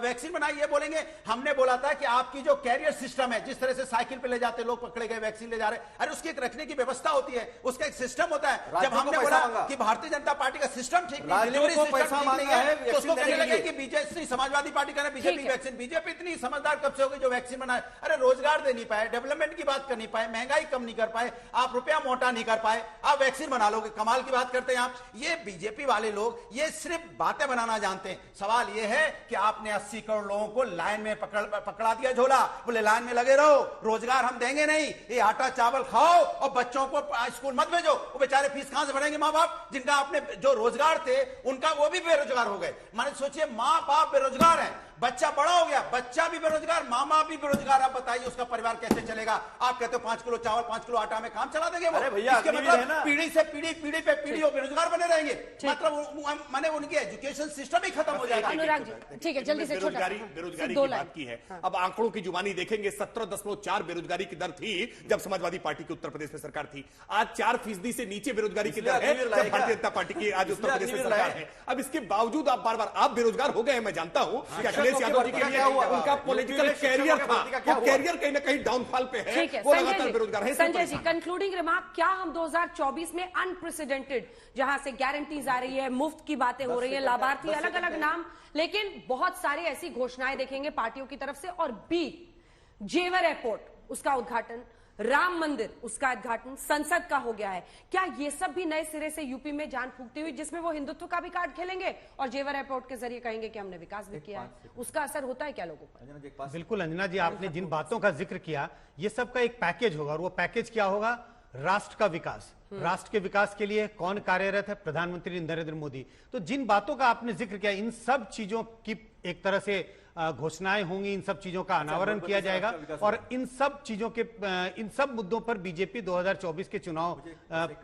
वैक्सीन बनाई, ये बोलेंगे हमने बोला था कि आपकी जो कैरियर सिस्टम है, जिस तरह से साइकिल पे ले जाते लोग पकड़े गए वैक्सीन ले जा रहे, अरे उसकी एक रखने की व्यवस्था होती है, उसका एक सिस्टम होता है। जब हमने बोला कि भारतीय जनता पार्टी का सिस्टम ठीक नहीं, डिलीवरी सिस्टम ठीक नहीं है, तो उसको कहने लगे कि बीजेपी समाजवादी पार्टी का बीजेपी वैक्सीन। बीजेपी इतनी समझदार कब से हो गई जो वैक्सीन बनाए? अरे रोजगार दे नहीं पाए, डेवलपमेंट की बात कर नहीं पाए, महंगाई कम नहीं कर पाए, आप रुपया मोटा नहीं कर पाए, आप वैक्सीन बना लोगे, कमाल की बात करते हैं आप। ये बीजेपी वाले लोग ये सिर्फ बातें बनाना जानते हैं। सवाल यह है कि आपने 80 करोड़ लोगों को लाइन में पकड़ा दिया झोला, बोले लाइन में लगे रहो, रोजगार हम देंगे नहीं, ये आटा चावल खाओ और बच्चों को स्कूल मत भेजो। वो बेचारे फीस कहां से भरेंगे माँ बाप, जिनका आपने जो रोजगार थे उनका वो भी बेरोजगार हो गए। माने सोचिए माँ बाप बेरोजगार है, बच्चा बड़ा हो गया, बच्चा भी बेरोजगार, माँ बाप भी बेरोजगार। आप बताइए उसका परिवार कैसे चलेगा? आप कहते हो 5 किलो चावल 5 किलो आटा में काम चला देंगे वो?
अरे भैया
मतलब पीढ़ी से पीढ़ी पे पीढ़ी बेरोजगार बने रहेंगे, मतलब माने उनकी एजुकेशन सिस्टम ही खत्म हो जाएगा।
अनुराग जी ठीक है, जल्दी से
बेरोजगारी की बात की है। अब आंकड़ों की जुबानी देखेंगे, 17.4 बेरोजगारी की दर थी जब समाजवादी पार्टी की उत्तर प्रदेश में सरकार थी। आज 4% से नीचे बेरोजगारी की दर है जब भारतीय जनता पार्टी की आज उत्तर प्रदेश में सरकार है। अब इसके बावजूद आप बार-बार आप बेरोजगार हो गए, मैं जानता हूं कि अखिलेश यादव जी के लिए उनका पॉलिटिकल कैरियर था, वो कैरियर कहीं ना कहीं डाउनफॉल पे है, वो लगातार बेरोजगार है।
संजय जी कंक्लूडिंग रिमार्क, क्या हम 2024 में अनप्रेसिडेंटेड, जहां से गारंटीज आ रही है, मुफ्त की बातें हो रही है, लाभार्थी अलग अलग नाम, लेकिन बहुत सारी ऐसी घोषणाएं देखेंगे पार्टियों की तरफ से, और बी जेवर एयरपोर्ट उसका उद्घाटन, राम मंदिर, उसका उद्घाटन, संसद का हो गया है। क्या ये सब भी नए सिरे से यूपी में जान फूकती हुई, जिसमें वो हिंदुत्व का भी कार्ड खेलेंगे और जेवर एयरपोर्ट के जरिए कहेंगे कि हमने विकास भी किया है, उसका असर होता है क्या लोगों पर?
बिल्कुल अंजना जी, आपने जिन बातों का जिक्र किया, ये सब का एक पैकेज होगा, और वो पैकेज क्या होगा? राष्ट्र का विकास। राष्ट्र के विकास के लिए कौन कार्यरत है? प्रधानमंत्री नरेंद्र मोदी। तो जिन बातों का आपने जिक्र किया, इन सब चीजों की एक तरह से घोषणाएं होंगी, इन सब चीजों का अनावरण किया जाएगा, और इन सब चीजों के इन सब मुद्दों पर बीजेपी 2024 के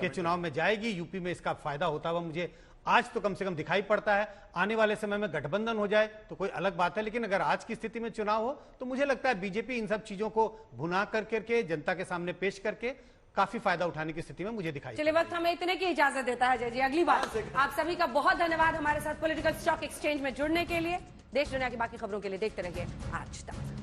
चुनाव में जाएगी। यूपी में इसका फायदा होता हुआ मुझे आज तो कम से कम दिखाई पड़ता है। आने वाले समय में गठबंधन हो जाए तो कोई अलग बात है, लेकिन अगर आज की स्थिति में चुनाव हो तो मुझे लगता है बीजेपी इन सब चीजों को भुना करके जनता के सामने पेश करके काफी फायदा उठाने की स्थिति में मुझे दिखाई।
चलिए, वक्त हमें इतने की इजाजत देता है अजय जी। अगली बार आप सभी का बहुत धन्यवाद हमारे साथ पॉलिटिकल स्टॉक एक्सचेंज में जुड़ने के लिए। देश दुनिया की बाकी खबरों के लिए देखते रहिए आज तक।